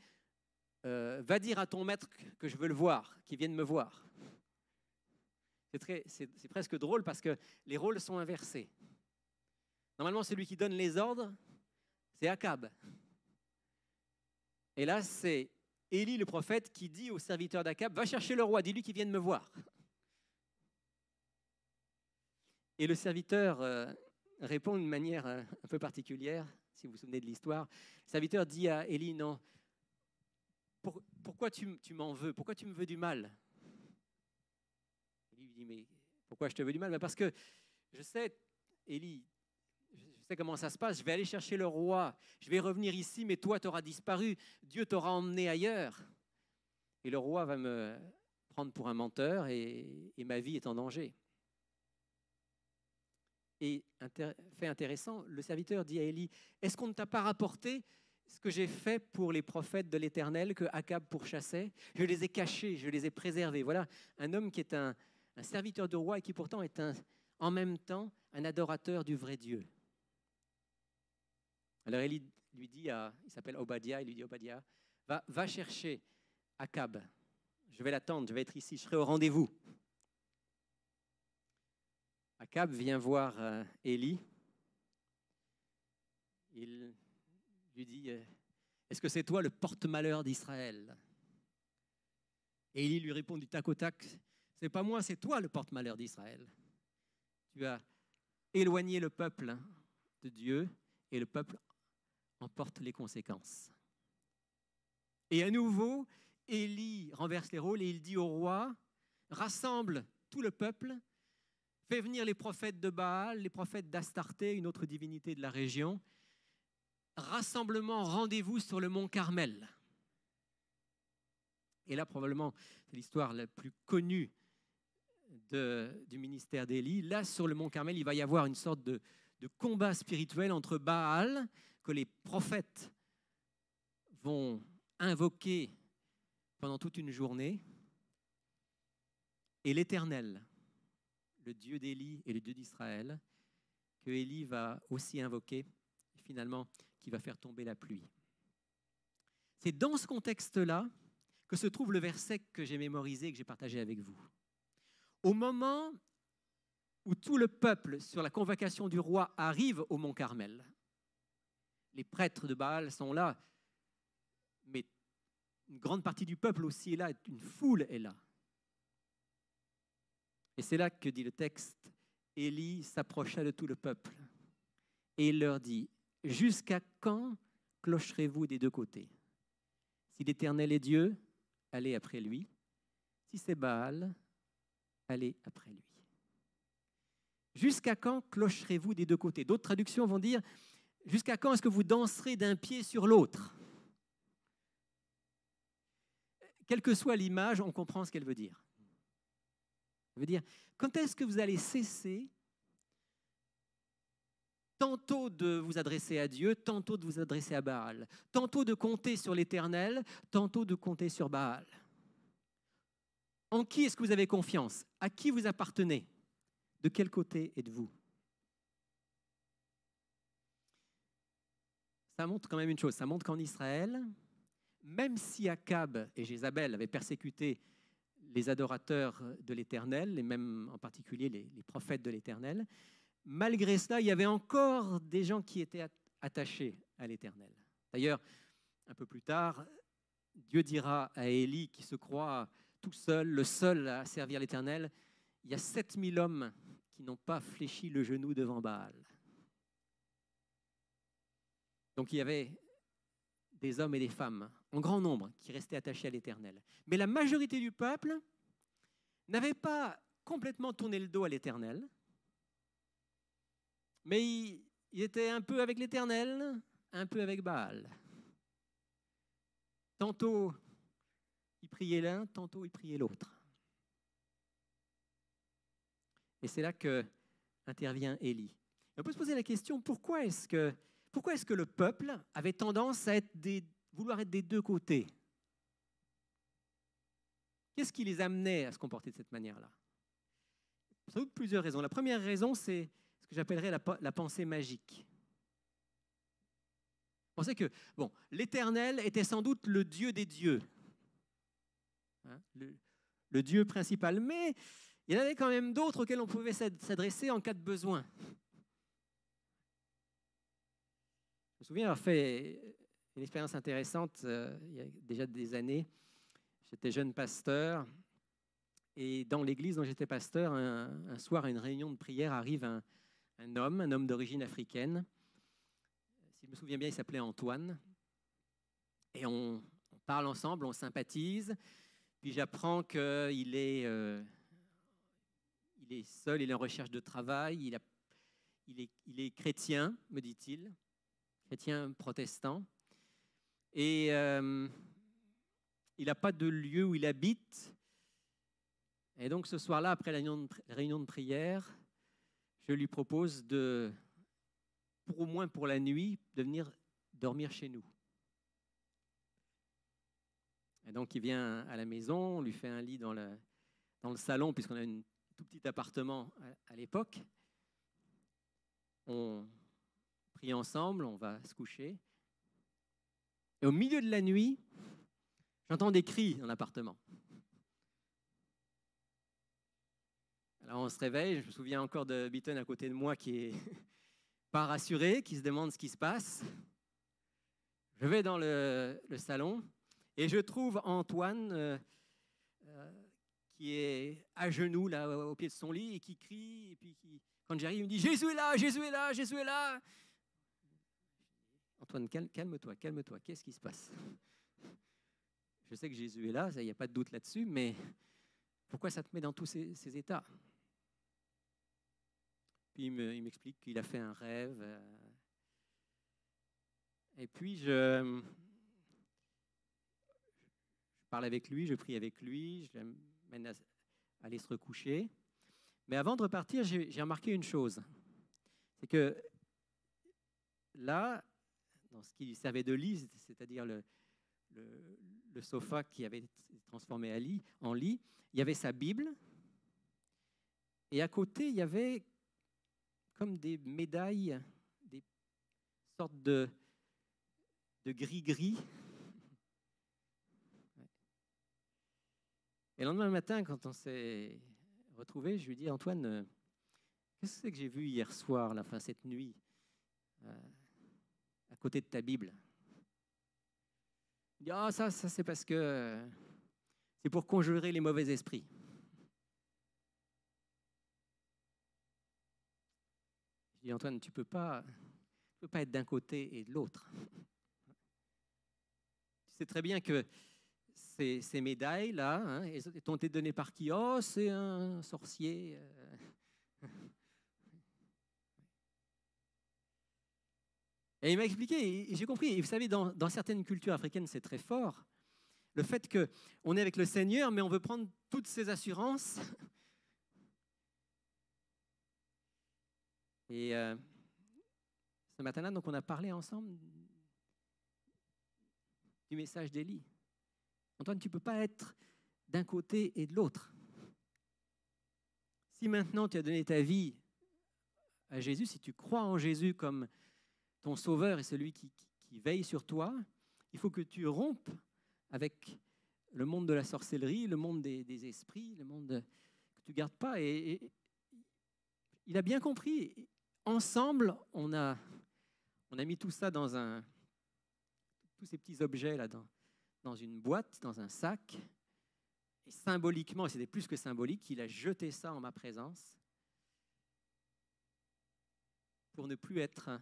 va dire à ton maître que je veux le voir, qu'il vienne me voir. C'est presque drôle parce que les rôles sont inversés. Normalement, celui qui donne les ordres, c'est Akab. Et là, c'est Élie le prophète qui dit au serviteur d'Akab, va chercher le roi, dis-lui qu'il vienne me voir. Et le serviteur répond d'une manière un peu particulière, si vous vous souvenez de l'histoire. Le serviteur dit à Élie, non, pourquoi tu m'en veux? Pourquoi tu me veux du mal? Élie lui dit, mais pourquoi je te veux du mal? Parce que je sais, Élie, je sais comment ça se passe, je vais aller chercher le roi, je vais revenir ici, mais toi, tu auras disparu, Dieu t'aura emmené ailleurs. Et le roi va me prendre pour un menteur et ma vie est en danger. Et fait intéressant, le serviteur dit à Élie, est-ce qu'on ne t'a pas rapporté ce que j'ai fait pour les prophètes de l'Éternel que Akab pourchassait? Je les ai cachés, je les ai préservés. Voilà un homme qui est un serviteur du roi et qui pourtant est en même temps un adorateur du vrai Dieu. Alors Élie lui dit, il s'appelle Obadiah, il lui dit, Obadiah, va chercher Akab. Je vais l'attendre, je vais être ici, je serai au rendez-vous. Akab vient voir Élie. Il lui dit, est-ce que c'est toi le porte-malheur d'Israël? Et Élie lui répond du tac au tac, c'est pas moi, c'est toi le porte-malheur d'Israël. Tu as éloigné le peuple de Dieu et le peuple en porte les conséquences. Et à nouveau, Élie renverse les rôles et il dit au roi, rassemble tout le peuple, fais venir les prophètes de Baal, les prophètes d'Astarté, une autre divinité de la région. Rassemblement, rendez-vous sur le mont Carmel. Et là, probablement, c'est l'histoire la plus connue du ministère d'Élie. Là, sur le mont Carmel, il va y avoir une sorte de combat spirituel entre Baal, que les prophètes vont invoquer pendant toute une journée, et l'Éternel, le Dieu d'Élie et le Dieu d'Israël, que Élie va aussi invoquer, et finalement, qui va faire tomber la pluie. C'est dans ce contexte-là que se trouve le verset que j'ai mémorisé et que j'ai partagé avec vous. Au moment où tout le peuple, sur la convocation du roi, arrive au mont Carmel, les prêtres de Baal sont là, mais une grande partie du peuple aussi est là, une foule est là. Et c'est là que dit le texte, Élie s'approcha de tout le peuple et il leur dit, jusqu'à quand clocherez-vous des deux côtés? Si l'Éternel est Dieu, allez après lui. Si c'est Baal, allez après lui. Jusqu'à quand clocherez-vous des deux côtés? D'autres traductions vont dire, jusqu'à quand est-ce que vous danserez d'un pied sur l'autre? Quelle que soit l'image, on comprend ce qu'elle veut dire. Elle veut dire, quand est-ce que vous allez cesser tantôt de vous adresser à Dieu, tantôt de vous adresser à Baal, tantôt de compter sur l'Éternel, tantôt de compter sur Baal? En qui est-ce que vous avez confiance? À qui vous appartenez? De quel côté êtes-vous? Ça montre quand même une chose, ça montre qu'en Israël, même si Akab et Jézabel avaient persécuté les adorateurs de l'Éternel, et même en particulier les prophètes de l'Éternel, malgré cela, il y avait encore des gens qui étaient attachés à l'Éternel. D'ailleurs, un peu plus tard, Dieu dira à Élie, qui se croit tout seul, le seul à servir l'Éternel, il y a 7000 hommes qui n'ont pas fléchi le genou devant Baal. Donc il y avait des hommes et des femmes en grand nombre qui restaient attachés à l'Éternel. Mais la majorité du peuple n'avait pas complètement tourné le dos à l'Éternel, mais il était un peu avec l'Éternel, un peu avec Baal. Tantôt il priait l'un, tantôt il priait l'autre. Et c'est là que intervient Élie. On peut se poser la question, pourquoi est-ce que le peuple avait tendance à vouloir être des deux côtés? Qu'est-ce qui les amenait à se comporter de cette manière-là? Sans doute plusieurs raisons. La première raison, c'est ce que j'appellerais la pensée magique. Vous pensez que l'Éternel était sans doute le Dieu des dieux, hein, le Dieu principal, mais il y en avait quand même d'autres auxquels on pouvait s'adresser en cas de besoin. Je me souviens avoir fait une expérience intéressante il y a déjà des années. J'étais jeune pasteur et dans l'église dont j'étais pasteur, un soir à une réunion de prière arrive un homme d'origine africaine. Si je me souviens bien, il s'appelait Antoine. Et on parle ensemble, on sympathise. Puis j'apprends qu'il est seul, il est en recherche de travail, il est chrétien, me dit-il, chrétien protestant. Et il n'a pas de lieu où il habite. Et donc ce soir-là, après la réunion de prière, je lui propose au moins pour la nuit, de venir dormir chez nous. Et donc il vient à la maison, on lui fait un lit dans le salon, puisqu'on a un tout petit appartement à l'époque. On prie ensemble, on va se coucher. Et au milieu de la nuit, j'entends des cris dans l'appartement. Alors on se réveille, je me souviens encore de Beaton à côté de moi qui est pas rassuré, qui se demande ce qui se passe. Je vais dans le salon et je trouve Antoine qui est à genoux là, au pied de son lit et qui crie. Et puis quand j'arrive, il me dit « Jésus est là, Jésus est là, Jésus est là !» Antoine, calme-toi, calme-toi, qu'est-ce qui se passe? Je sais que Jésus est là, il n'y a pas de doute là-dessus, mais pourquoi ça te met dans tous ces états? Puis il m'explique qu'il a fait un rêve. Et puis je parle avec lui, je prie avec lui, je l'amène à aller se recoucher. Mais avant de repartir, j'ai remarqué une chose. C'est que là, dans ce qui servait de lit, c'est-à-dire le sofa qui avait été transformé en lit, il y avait sa Bible. Et à côté, il y avait comme des médailles, des sortes de gris-gris. Et le lendemain matin, quand on s'est retrouvés, je lui dis « Antoine, qu'est-ce que c'est que j'ai vu hier soir, cette nuit, à côté de ta Bible ?» Il dit « Ah, ça c'est parce que c'est pour conjurer les mauvais esprits. » Je dis « Antoine, tu peux pas être d'un côté et de l'autre. Tu sais très bien que ces médailles-là, hein, elles t'ont été données par qui? Oh, c'est un sorcier. Et il m'a expliqué, et j'ai compris. Et vous savez, dans certaines cultures africaines, c'est très fort. Le fait qu'on est avec le Seigneur, mais on veut prendre toutes ses assurances. Et ce matin-là, donc, on a parlé ensemble du message d'Élie. Antoine, tu ne peux pas être d'un côté et de l'autre. Si maintenant tu as donné ta vie à Jésus, si tu crois en Jésus comme ton sauveur et celui qui veille sur toi, il faut que tu rompes avec le monde de la sorcellerie, le monde des esprits, le monde que tu ne gardes pas. Et il a bien compris. Ensemble, on a mis tout ça tous ces petits objets là dans une boîte, dans un sac. Et symboliquement, et c'était plus que symbolique, il a jeté ça en ma présence pour ne plus être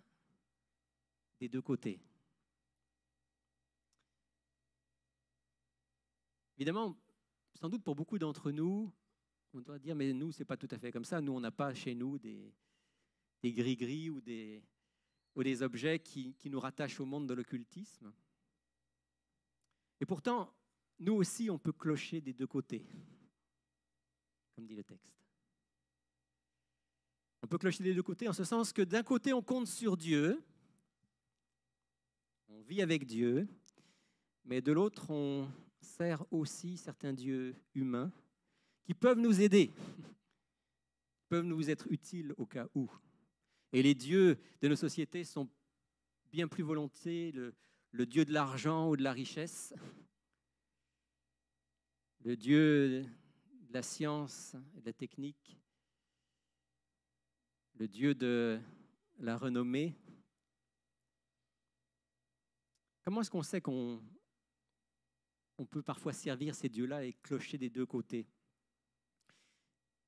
des deux côtés. Évidemment, sans doute pour beaucoup d'entre nous, on doit dire, mais nous, ce n'est pas tout à fait comme ça. Nous, on n'a pas chez nous des gris-gris ou des objets qui nous rattachent au monde de l'occultisme. Et pourtant, nous aussi, on peut clocher des deux côtés, comme dit le texte. On peut clocher des deux côtés en ce sens que d'un côté, on compte sur Dieu, on vit avec Dieu, mais de l'autre, on sert aussi certains dieux humains qui peuvent nous aider, peuvent nous être utiles au cas où. Et les dieux de nos sociétés sont bien plus volontiers le dieu de l'argent ou de la richesse, le dieu de la science et de la technique, le dieu de la renommée. Comment est-ce qu'on sait qu'on peut parfois servir ces dieux-là et clocher des deux côtés?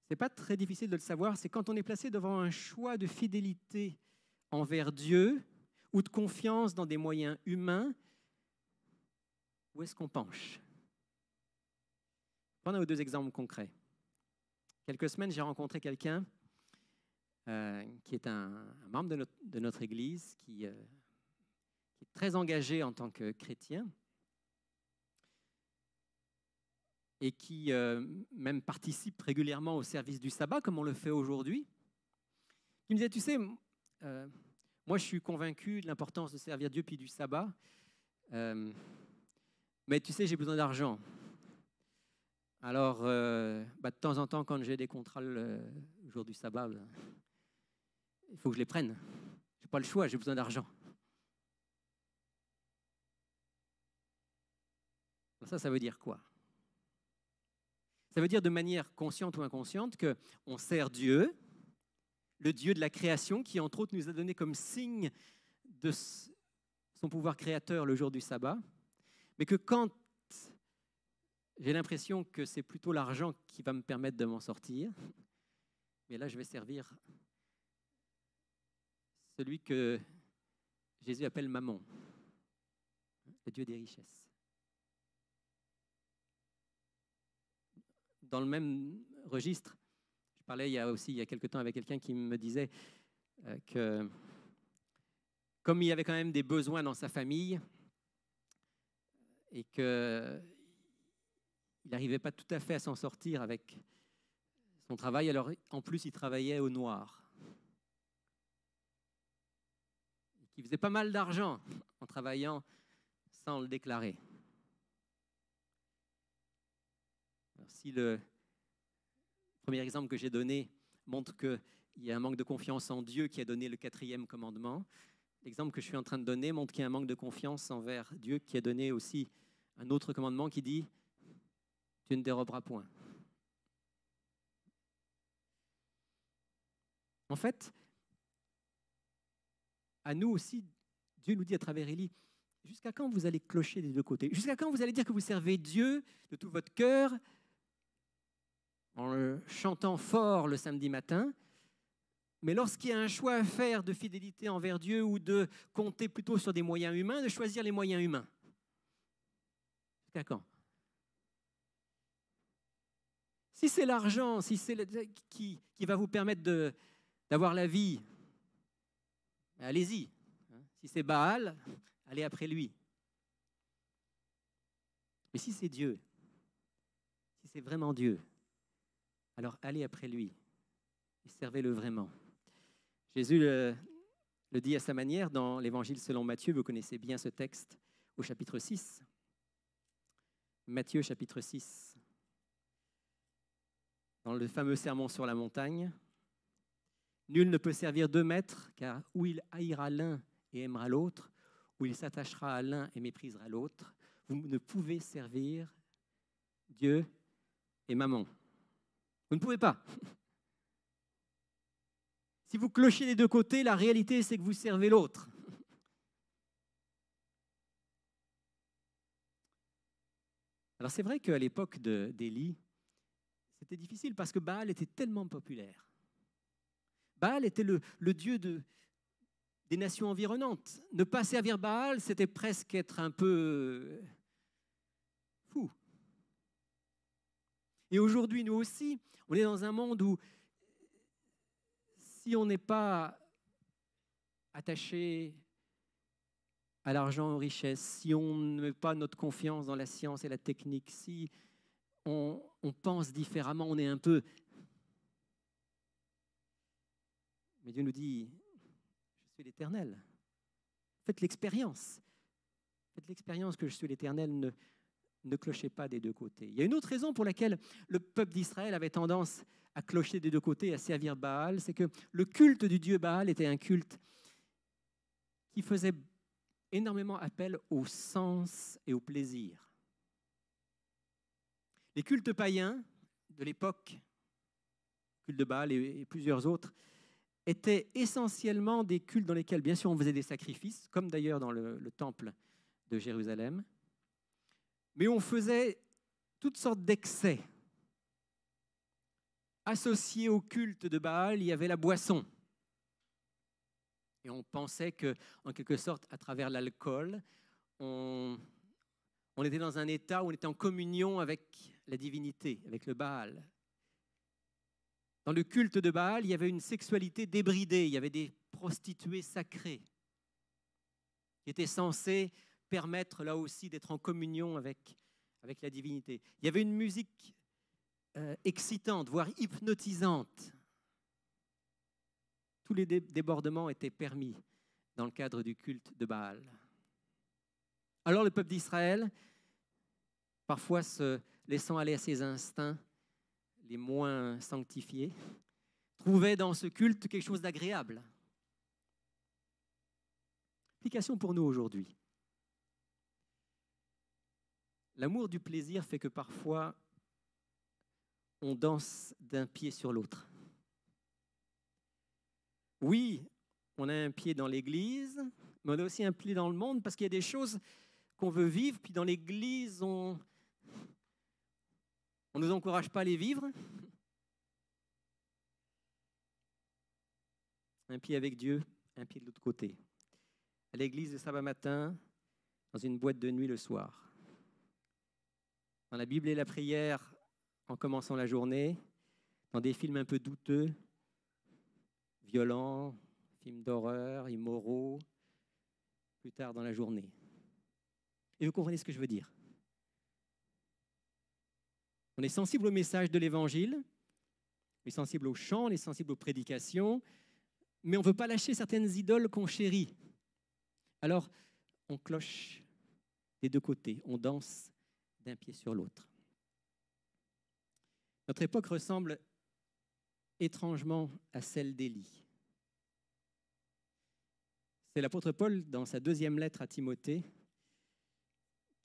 Ce n'est pas très difficile de le savoir, c'est quand on est placé devant un choix de fidélité envers Dieu ou de confiance dans des moyens humains, où est-ce qu'on penche? Prenons deux exemples concrets. Quelques semaines, j'ai rencontré quelqu'un qui est un membre de notre Église, qui est très engagé en tant que chrétien et qui même participe régulièrement au service du sabbat, comme on le fait aujourd'hui. Il me disait, tu sais, moi je suis convaincu de l'importance de servir Dieu puis du sabbat, mais tu sais, j'ai besoin d'argent. Alors, de temps en temps, quand j'ai des contrats le jour du sabbat, il faut que je les prenne. Je n'ai pas le choix, j'ai besoin d'argent. Ça veut dire quoi? Ça veut dire de manière consciente ou inconsciente qu'on sert Dieu, le Dieu de la création, qui entre autres nous a donné comme signe de son pouvoir créateur le jour du sabbat, mais que quand j'ai l'impression que c'est plutôt l'argent qui va me permettre de m'en sortir, mais là je vais servir celui que Jésus appelle Mammon, le Dieu des richesses. Dans le même registre, je parlais il y a quelque temps avec quelqu'un qui me disait que comme il y avait quand même des besoins dans sa famille et qu'il n'arrivait pas tout à fait à s'en sortir avec son travail, alors en plus il travaillait au noir. Il faisait pas mal d'argent en travaillant sans le déclarer. Alors, si le premier exemple que j'ai donné montre qu'il y a un manque de confiance en Dieu qui a donné le 4e commandement, l'exemple que je suis en train de donner montre qu'il y a un manque de confiance envers Dieu qui a donné aussi un autre commandement qui dit « Tu ne déroberas point ». En fait, à nous aussi, Dieu nous dit à travers Élie, jusqu'à quand vous allez clocher des deux côtés? Jusqu'à quand vous allez dire que vous servez Dieu de tout votre cœur en le chantant fort le samedi matin, mais lorsqu'il y a un choix à faire de fidélité envers Dieu ou de compter plutôt sur des moyens humains, de choisir les moyens humains? Jusqu'à quand? Si c'est l'argent, si c'est qui va vous permettre d'avoir la vie, allez-y. Si c'est Baal, allez après lui. Mais si c'est Dieu, si c'est vraiment Dieu, alors allez après lui et servez-le vraiment. Jésus le dit à sa manière dans l'Évangile selon Matthieu, vous connaissez bien ce texte, au chapitre 6. Matthieu, chapitre 6. Dans le fameux sermon sur la montagne, « Nul ne peut servir 2 maîtres, car ou il haïra l'un et aimera l'autre, ou il s'attachera à l'un et méprisera l'autre. Vous ne pouvez servir Dieu et maman. Vous ne pouvez pas. Si vous clochez des deux côtés, la réalité, c'est que vous servez l'autre. Alors c'est vrai qu'à l'époque d'Élie, c'était difficile parce que Baal était tellement populaire. Baal était le dieu des nations environnantes. Ne pas servir Baal, c'était presque être un peu fou. Et aujourd'hui, nous aussi, on est dans un monde où si on n'est pas attaché à l'argent, aux richesses, si on ne met pas notre confiance dans la science et la technique, si on pense différemment, on est un peu... Mais Dieu nous dit, je suis l'Éternel. Faites l'expérience. Faites l'expérience que je suis l'Éternel, ne clochez pas des deux côtés. Il y a une autre raison pour laquelle le peuple d'Israël avait tendance à clocher des deux côtés, à servir Baal, c'est que le culte du dieu Baal était un culte qui faisait énormément appel au sens et au plaisir. Les cultes païens de l'époque, le culte de Baal et plusieurs autres, étaient essentiellement des cultes dans lesquels, bien sûr, on faisait des sacrifices, comme d'ailleurs dans le temple de Jérusalem, mais on faisait toutes sortes d'excès. Associé au culte de Baal, il y avait la boisson. Et on pensait que, en quelque sorte, à travers l'alcool, on était dans un état où on était en communion avec la divinité, avec le Baal. Dans le culte de Baal, il y avait une sexualité débridée, il y avait des prostituées sacrées qui étaient censées permettre là aussi d'être en communion avec la divinité. Il y avait une musique excitante, voire hypnotisante. Tous les débordements étaient permis dans le cadre du culte de Baal. Alors le peuple d'Israël, parfois se laissant aller à ses instincts les moins sanctifiés, trouvait dans ce culte quelque chose d'agréable. Application pour nous aujourd'hui. L'amour du plaisir fait que parfois on danse d'un pied sur l'autre. Oui, on a un pied dans l'Église, mais on a aussi un pied dans le monde parce qu'il y a des choses qu'on veut vivre, puis dans l'Église, on ne nous encourage pas à les vivre. Un pied avec Dieu, un pied de l'autre côté. À l'Église le sabbat matin, dans une boîte de nuit le soir. Dans la Bible et la prière, en commençant la journée, dans des films un peu douteux, violents, films d'horreur, immoraux, plus tard dans la journée. Et vous comprenez ce que je veux dire? On est sensible au message de l'Évangile, on est sensible au chant, on est sensible aux prédications, mais on ne veut pas lâcher certaines idoles qu'on chérit. Alors, on cloche des deux côtés, on danse d'un pied sur l'autre. Notre époque ressemble étrangement à celle d'Élie. C'est l'apôtre Paul, dans sa deuxième lettre à Timothée,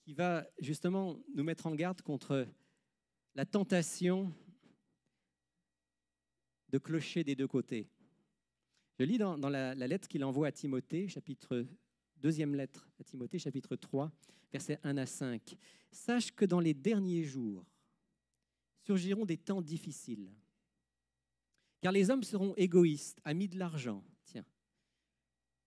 qui va justement nous mettre en garde contre la tentation de clocher des deux côtés. Je lis dans la lettre qu'il envoie à Timothée, deuxième lettre à Timothée, chapitre 3, versets 1 à 5. « Sache que dans les derniers jours surgiront des temps difficiles, car les hommes seront égoïstes, amis de l'argent,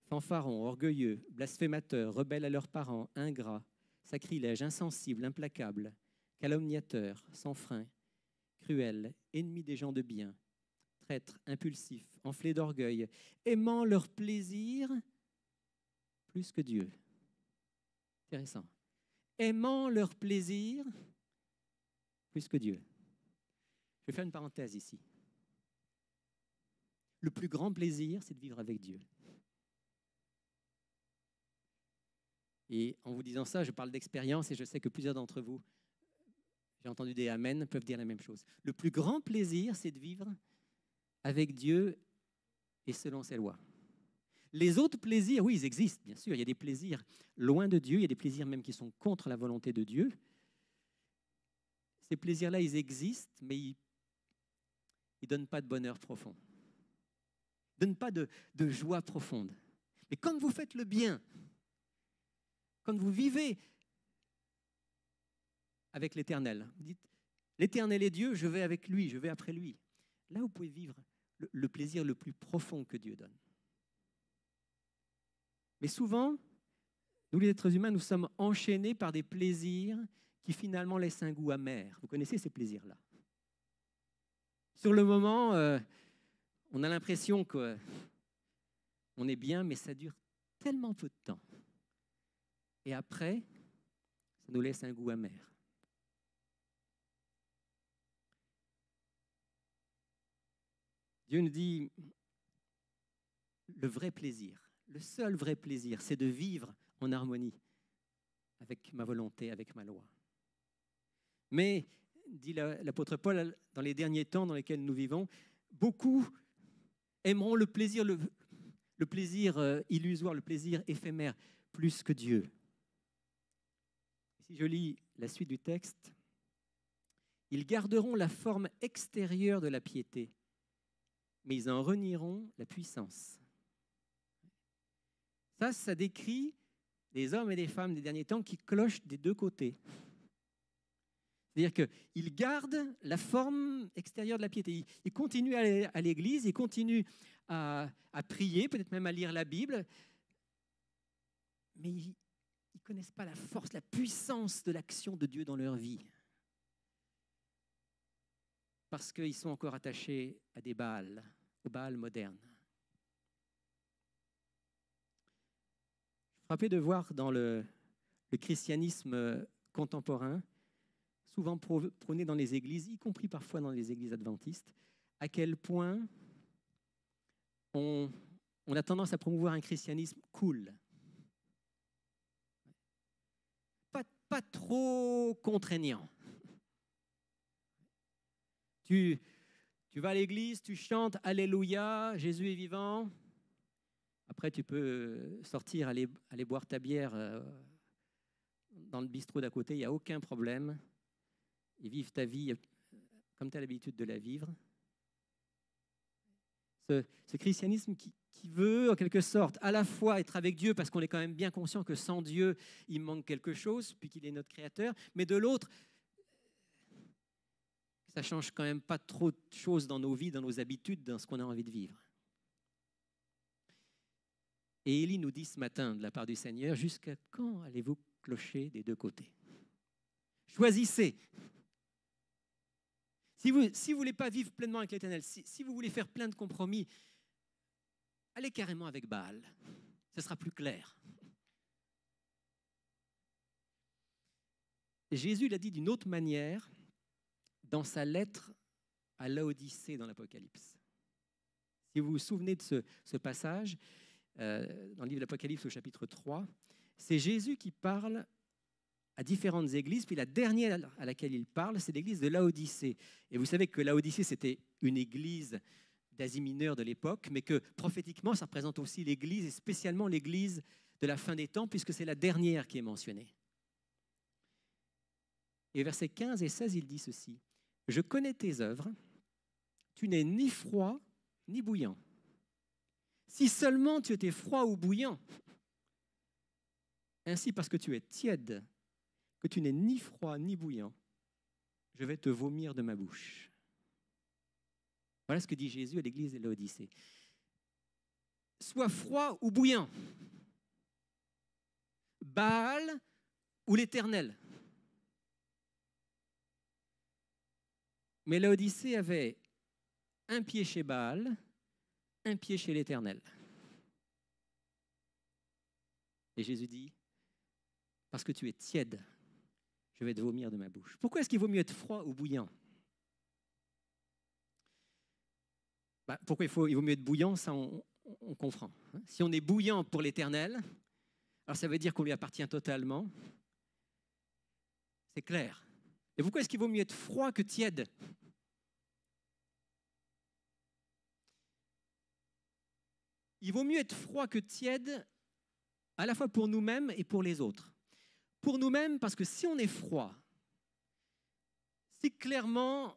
fanfarons, orgueilleux, blasphémateurs, rebelles à leurs parents, ingrats, sacrilèges, insensibles, implacables, calomniateurs, sans frein, cruels, ennemis des gens de bien, traîtres, impulsifs, enflés d'orgueil, aimant leur plaisir plus que Dieu. » Intéressant. Aimant leur plaisir plus que Dieu. Je vais faire une parenthèse ici. Le plus grand plaisir, c'est de vivre avec Dieu. Et en vous disant ça, je parle d'expérience et je sais que plusieurs d'entre vous, j'ai entendu des amens, peuvent dire la même chose. Le plus grand plaisir, c'est de vivre avec Dieu et selon ses lois. Les autres plaisirs, oui, ils existent, bien sûr. Il y a des plaisirs loin de Dieu, il y a des plaisirs même qui sont contre la volonté de Dieu. Ces plaisirs-là, ils existent, mais ils ne donnent pas de bonheur profond. Ils ne donnent pas de joie profonde. Mais quand vous faites le bien, quand vous vivez avec l'Éternel, vous dites, l'Éternel est Dieu, je vais avec lui, je vais après lui. Là, vous pouvez vivre le plaisir le plus profond que Dieu donne. Mais souvent, nous les êtres humains, nous sommes enchaînés par des plaisirs qui finalement laissent un goût amer. Vous connaissez ces plaisirs-là. Sur le moment, on a l'impression qu'on est bien, mais ça dure tellement peu de temps. Et après, ça nous laisse un goût amer. Dieu nous dit, le vrai plaisir, le seul vrai plaisir, c'est de vivre en harmonie avec ma volonté, avec ma loi. Mais, dit l'apôtre Paul, dans les derniers temps dans lesquels nous vivons, beaucoup aimeront le plaisir illusoire, le plaisir éphémère, plus que Dieu. Si je lis la suite du texte, ils garderont la forme extérieure de la piété, mais ils en renieront la puissance. Ça décrit des hommes et des femmes des derniers temps qui clochent des deux côtés. C'est-à-dire qu'ils gardent la forme extérieure de la piété. Ils continuent à aller à l'église, ils continuent à prier, peut-être même à lire la Bible, mais ils ne connaissent pas la force, la puissance de l'action de Dieu dans leur vie. Parce qu'ils sont encore attachés à des Baals, aux Baals modernes. Je suis frappé de voir dans le christianisme contemporain, souvent prôné dans les églises, y compris parfois dans les églises adventistes, à quel point on a tendance à promouvoir un christianisme cool. Pas trop contraignant. Tu vas à l'église, tu chantes « Alléluia, Jésus est vivant ». Après, tu peux sortir, aller boire ta bière dans le bistrot d'à côté, il n'y a aucun problème. Et vivre ta vie comme tu as l'habitude de la vivre. Ce christianisme qui veut, en quelque sorte, à la fois être avec Dieu, parce qu'on est quand même bien conscient que sans Dieu, il manque quelque chose, puis qu'il est notre Créateur, mais de l'autre, ça ne change quand même pas trop de choses dans nos vies, dans nos habitudes, dans ce qu'on a envie de vivre. Et Élie nous dit ce matin, de la part du Seigneur, jusqu'à quand allez-vous clocher des deux côtés? Choisissez. Si vous ne voulez pas vivre pleinement avec l'Éternel, si vous voulez faire plein de compromis, allez carrément avec Baal. Ce sera plus clair. Jésus l'a dit d'une autre manière dans sa lettre à Laodicée dans l'Apocalypse. Si vous vous souvenez de ce passage, dans le livre de l'Apocalypse au chapitre 3, c'est Jésus qui parle à différentes églises, puis la dernière à laquelle il parle, c'est l'église de Laodicée. Et vous savez que Laodicée, c'était une église d'Asie mineure de l'époque, mais que prophétiquement, ça représente aussi l'église, et spécialement l'église de la fin des temps, puisque c'est la dernière qui est mentionnée. Et versets 15 et 16, il dit ceci. « Je connais tes œuvres, tu n'es ni froid ni bouillant. Si seulement tu étais froid ou bouillant, ainsi parce que tu es tiède, que tu n'es ni froid ni bouillant, je vais te vomir de ma bouche. » Voilà ce que dit Jésus à l'église de Laodicée. Sois froid ou bouillant, Baal ou l'Éternel. Mais Laodicée avait un pied chez Baal, un pied chez l'Éternel. Et Jésus dit, parce que tu es tiède, je vais te vomir de ma bouche. Pourquoi est-ce qu'il vaut mieux être froid ou bouillant? Pourquoi il vaut mieux être bouillant? Ça, on comprend. Si on est bouillant pour l'Éternel, alors ça veut dire qu'on lui appartient totalement. C'est clair. Et pourquoi est-ce qu'il vaut mieux être froid que tiède? il vaut mieux être froid que tiède, à la fois pour nous-mêmes et pour les autres. Pour nous-mêmes, parce que si on est froid, si clairement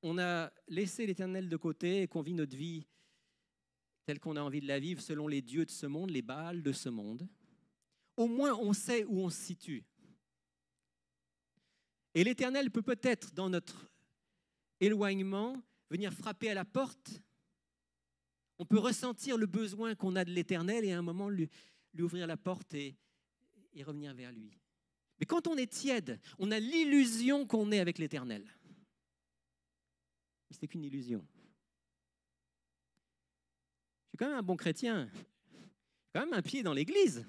on a laissé l'Éternel de côté et qu'on vit notre vie telle qu'on a envie de la vivre selon les dieux de ce monde, les Baals de ce monde, au moins on sait où on se situe. Et l'Éternel peut peut-être, dans notre éloignement, venir frapper à la porte. On peut ressentir le besoin qu'on a de l'Éternel et à un moment lui ouvrir la porte et revenir vers lui. Mais quand on est tiède, on a l'illusion qu'on est avec l'Éternel. Mais c'est qu'une illusion. Je suis quand même un bon chrétien. J'ai quand même un pied dans l'église.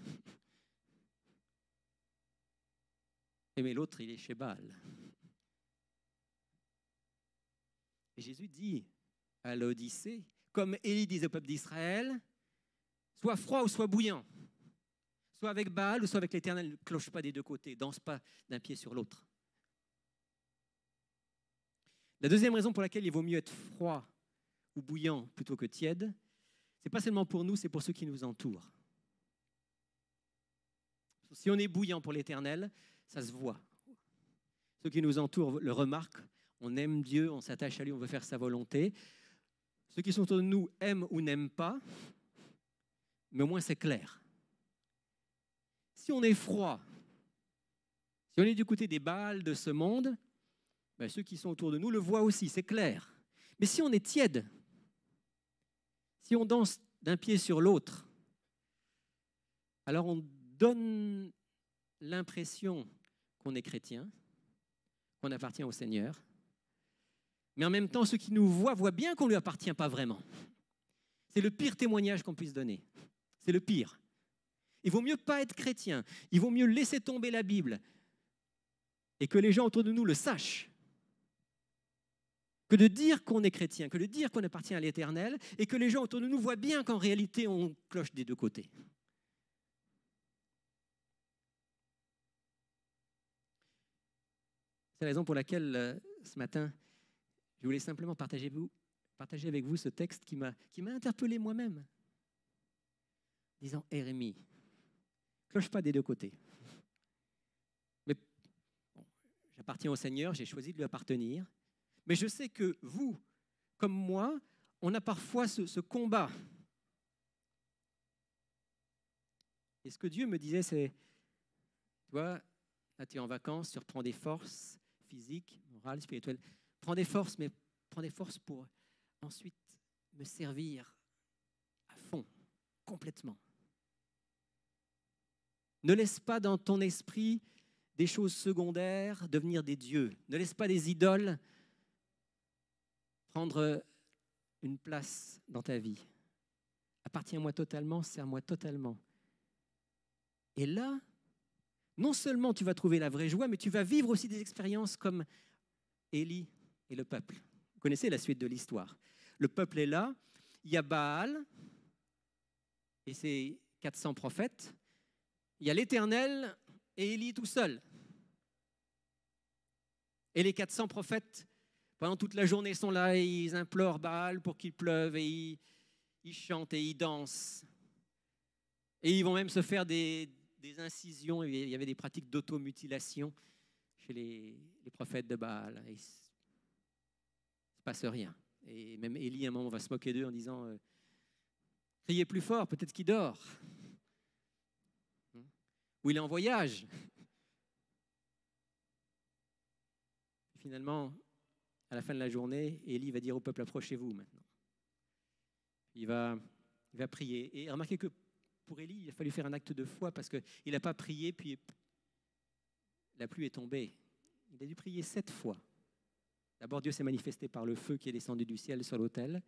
Mais l'autre, il est chez Baal. Et Jésus dit à l'Odyssée, comme Élie disait au peuple d'Israël, soit froid ou soit bouillant, soit avec Baal ou soit avec l'Éternel, ne cloche pas des deux côtés, danse pas d'un pied sur l'autre. La deuxième raison pour laquelle il vaut mieux être froid ou bouillant plutôt que tiède, c'est pas seulement pour nous, c'est pour ceux qui nous entourent. Si on est bouillant pour l'Éternel, ça se voit. Ceux qui nous entourent le remarquent. On aime Dieu, on s'attache à lui, on veut faire sa volonté. Ceux qui sont autour de nous aiment ou n'aiment pas, mais au moins c'est clair. Si on est froid, si on est du côté des Baals de ce monde, ben ceux qui sont autour de nous le voient aussi, c'est clair. Mais si on est tiède, si on danse d'un pied sur l'autre, alors on donne l'impression qu'on est chrétien, qu'on appartient au Seigneur, mais en même temps, ceux qui nous voient bien qu'on ne lui appartient pas vraiment. C'est le pire témoignage qu'on puisse donner. C'est le pire. Il vaut mieux pas être chrétien, il vaut mieux laisser tomber la Bible et que les gens autour de nous le sachent, que de dire qu'on est chrétien, que de dire qu'on appartient à l'Éternel et que les gens autour de nous voient bien qu'en réalité, on cloche des deux côtés. C'est la raison pour laquelle, ce matin, je voulais simplement partager avec vous ce texte qui m'a interpellé moi-même, disant « Jérémie, cloche pas des deux côtés. Mais bon, j'appartiens au Seigneur, j'ai choisi de lui appartenir, mais je sais que vous, comme moi, on a parfois ce combat. Et ce que Dieu me disait, c'est, toi, là tu es en vacances, tu reprends des forces physiques, morales, spirituelles, prends des forces, mais prends des forces pour ensuite me servir à fond, complètement. Ne laisse pas dans ton esprit des choses secondaires devenir des dieux. Ne laisse pas des idoles prendre une place dans ta vie. Appartiens-moi totalement, sers-moi totalement. Et là, non seulement tu vas trouver la vraie joie, mais tu vas vivre aussi des expériences comme Élie et le peuple. Vous connaissez la suite de l'histoire. Le peuple est là, il y a Baal et ses 400 prophètes, il y a l'Éternel et Élie tout seul. Et les 400 prophètes, pendant toute la journée, sont là et ils implorent Baal pour qu'il pleuve et ils chantent et ils dansent. Et ils vont même se faire des incisions. Il y avait des pratiques d'automutilation chez les prophètes de Baal. Il ne se passe rien. Et même Élie, à un moment, va se moquer d'eux en disant criez plus fort, peut-être qu'il dort. Ou il est en voyage. Et finalement, à la fin de la journée, Élie va dire au peuple, approchez-vous maintenant. Il va prier. Et remarquez que pour Élie, il a fallu faire un acte de foi parce qu'il n'a pas prié, puis la pluie est tombée. Il a dû prier 7 fois. D'abord, Dieu s'est manifesté par le feu qui est descendu du ciel sur l'autel.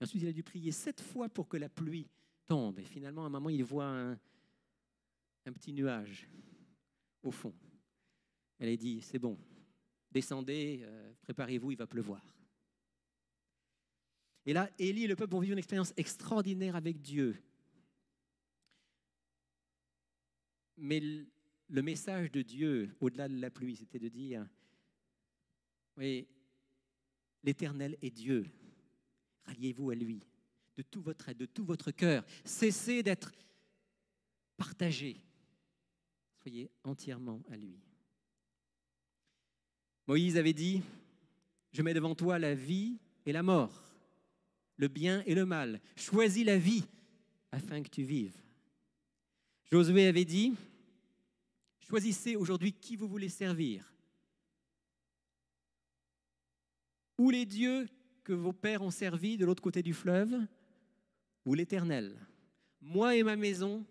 Et ensuite, il a dû prier 7 fois pour que la pluie tombe. Et finalement, à un moment, il voit un petit nuage au fond. Elle a dit, c'est bon, descendez, préparez-vous, il va pleuvoir. Et là, Élie et le peuple vont vivre une expérience extraordinaire avec Dieu. Mais le message de Dieu, au-delà de la pluie, c'était de dire, oui, l'Éternel est Dieu, ralliez-vous à lui. de tout votre être, de tout votre cœur. Cessez d'être partagés. Soyez entièrement à lui. Moïse avait dit, je mets devant toi la vie et la mort, le bien et le mal. Choisis la vie afin que tu vives. Josué avait dit, choisissez aujourd'hui qui vous voulez servir. Ou les dieux que vos pères ont servis de l'autre côté du fleuve, ou l'Éternel. Moi et ma maison,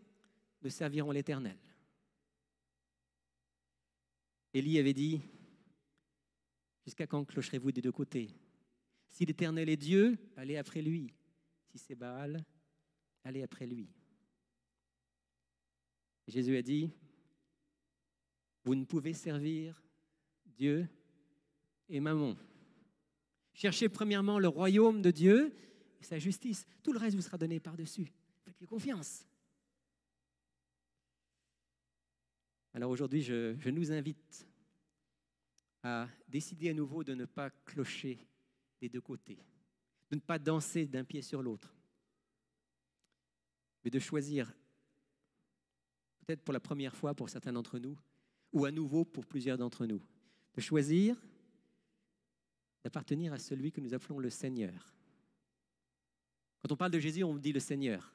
nous servirons l'Éternel. Élie avait dit, jusqu'à quand clocherez-vous des deux côtés? Si l'Éternel est Dieu, allez après lui. Si c'est Baal, allez après lui. Jésus a dit, vous ne pouvez servir Dieu et Mammon. Cherchez premièrement le royaume de Dieu et sa justice. Tout le reste vous sera donné par-dessus. Faites-lui confiance. Alors aujourd'hui, je nous invite à décider à nouveau de ne pas clocher des deux côtés, de ne pas danser d'un pied sur l'autre, mais de choisir, peut-être pour la première fois pour certains d'entre nous, ou à nouveau pour plusieurs d'entre nous, de choisir d'appartenir à celui que nous appelons le Seigneur. Quand on parle de Jésus, on dit le Seigneur.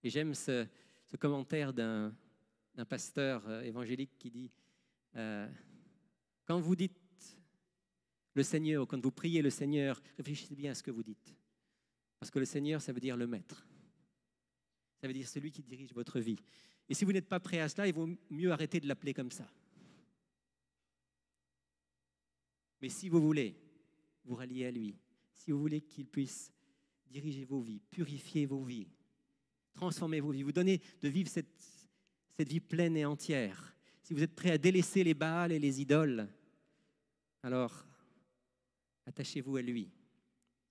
Et j'aime ce commentaire d'un pasteur évangélique qui dit quand vous dites le Seigneur, quand vous priez le Seigneur, réfléchissez bien à ce que vous dites. Parce que le Seigneur, ça veut dire le Maître. Ça veut dire celui qui dirige votre vie. Et si vous n'êtes pas prêt à cela, il vaut mieux arrêter de l'appeler comme ça. Mais si vous voulez vous rallier à lui, si vous voulez qu'il puisse diriger vos vies, purifier vos vies, transformer vos vies, vous donner de vivre cette vie pleine et entière, si vous êtes prêt à délaisser les Baals et les idoles, alors attachez-vous à lui.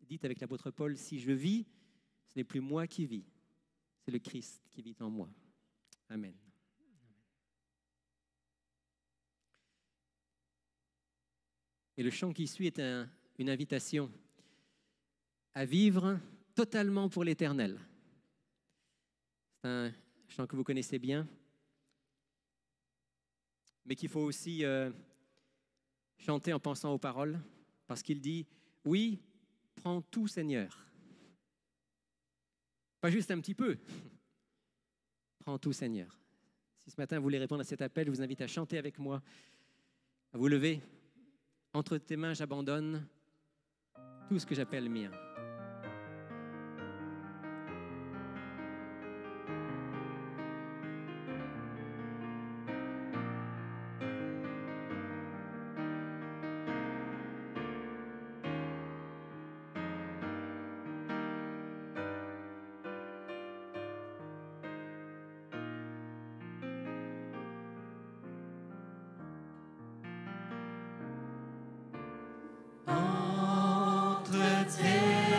Dites avec l'apôtre Paul, si je vis, ce n'est plus moi qui vis, c'est le Christ qui vit en moi. Amen. Et le chant qui suit est une invitation à vivre totalement pour l'Éternel. C'est un chant que vous connaissez bien, mais qu'il faut aussi chanter en pensant aux paroles, parce qu'il dit, oui, prends tout Seigneur. Pas juste un petit peu. Prends tout Seigneur. Si ce matin vous voulez répondre à cet appel, je vous invite à chanter avec moi, à vous lever. Entre tes mains, j'abandonne tout ce que j'appelle mien. Entre tes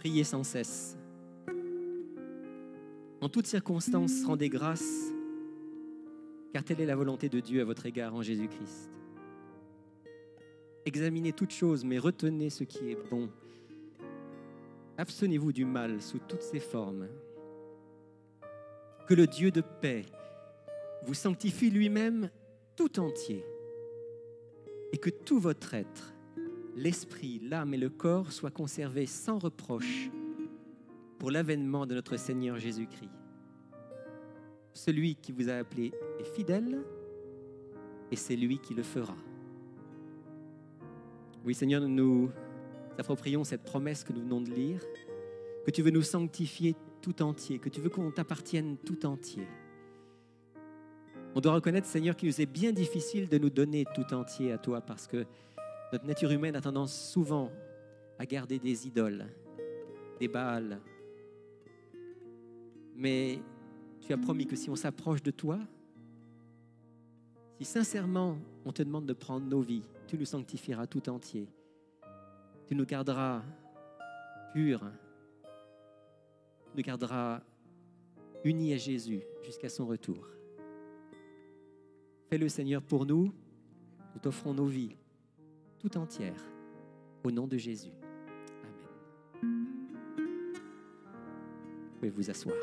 Priez sans cesse. En toutes circonstances, rendez grâce, car telle est la volonté de Dieu à votre égard en Jésus-Christ. Examinez toutes choses, mais retenez ce qui est bon. Abstenez-vous du mal sous toutes ses formes. Que le Dieu de paix vous sanctifie lui-même tout entier, et que tout votre être, l'esprit, l'âme et le corps soient conservés sans reproche pour l'avènement de notre Seigneur Jésus-Christ. Celui qui vous a appelé est fidèle, et c'est lui qui le fera. Oui, Seigneur, nous nous approprions cette promesse que nous venons de lire, que tu veux nous sanctifier tout entier, que tu veux qu'on t'appartienne tout entier. On doit reconnaître, Seigneur, qu'il nous est bien difficile de nous donner tout entier à toi parce que notre nature humaine a tendance souvent à garder des idoles, des Baals. Mais tu as promis que si on s'approche de toi, si sincèrement on te demande de prendre nos vies, tu nous sanctifieras tout entier. Tu nous garderas purs, tu nous garderas unis à Jésus jusqu'à son retour. Fais-le, Seigneur, pour nous. Nous t'offrons nos vies tout entières au nom de Jésus. Amen. Vous pouvez vous asseoir.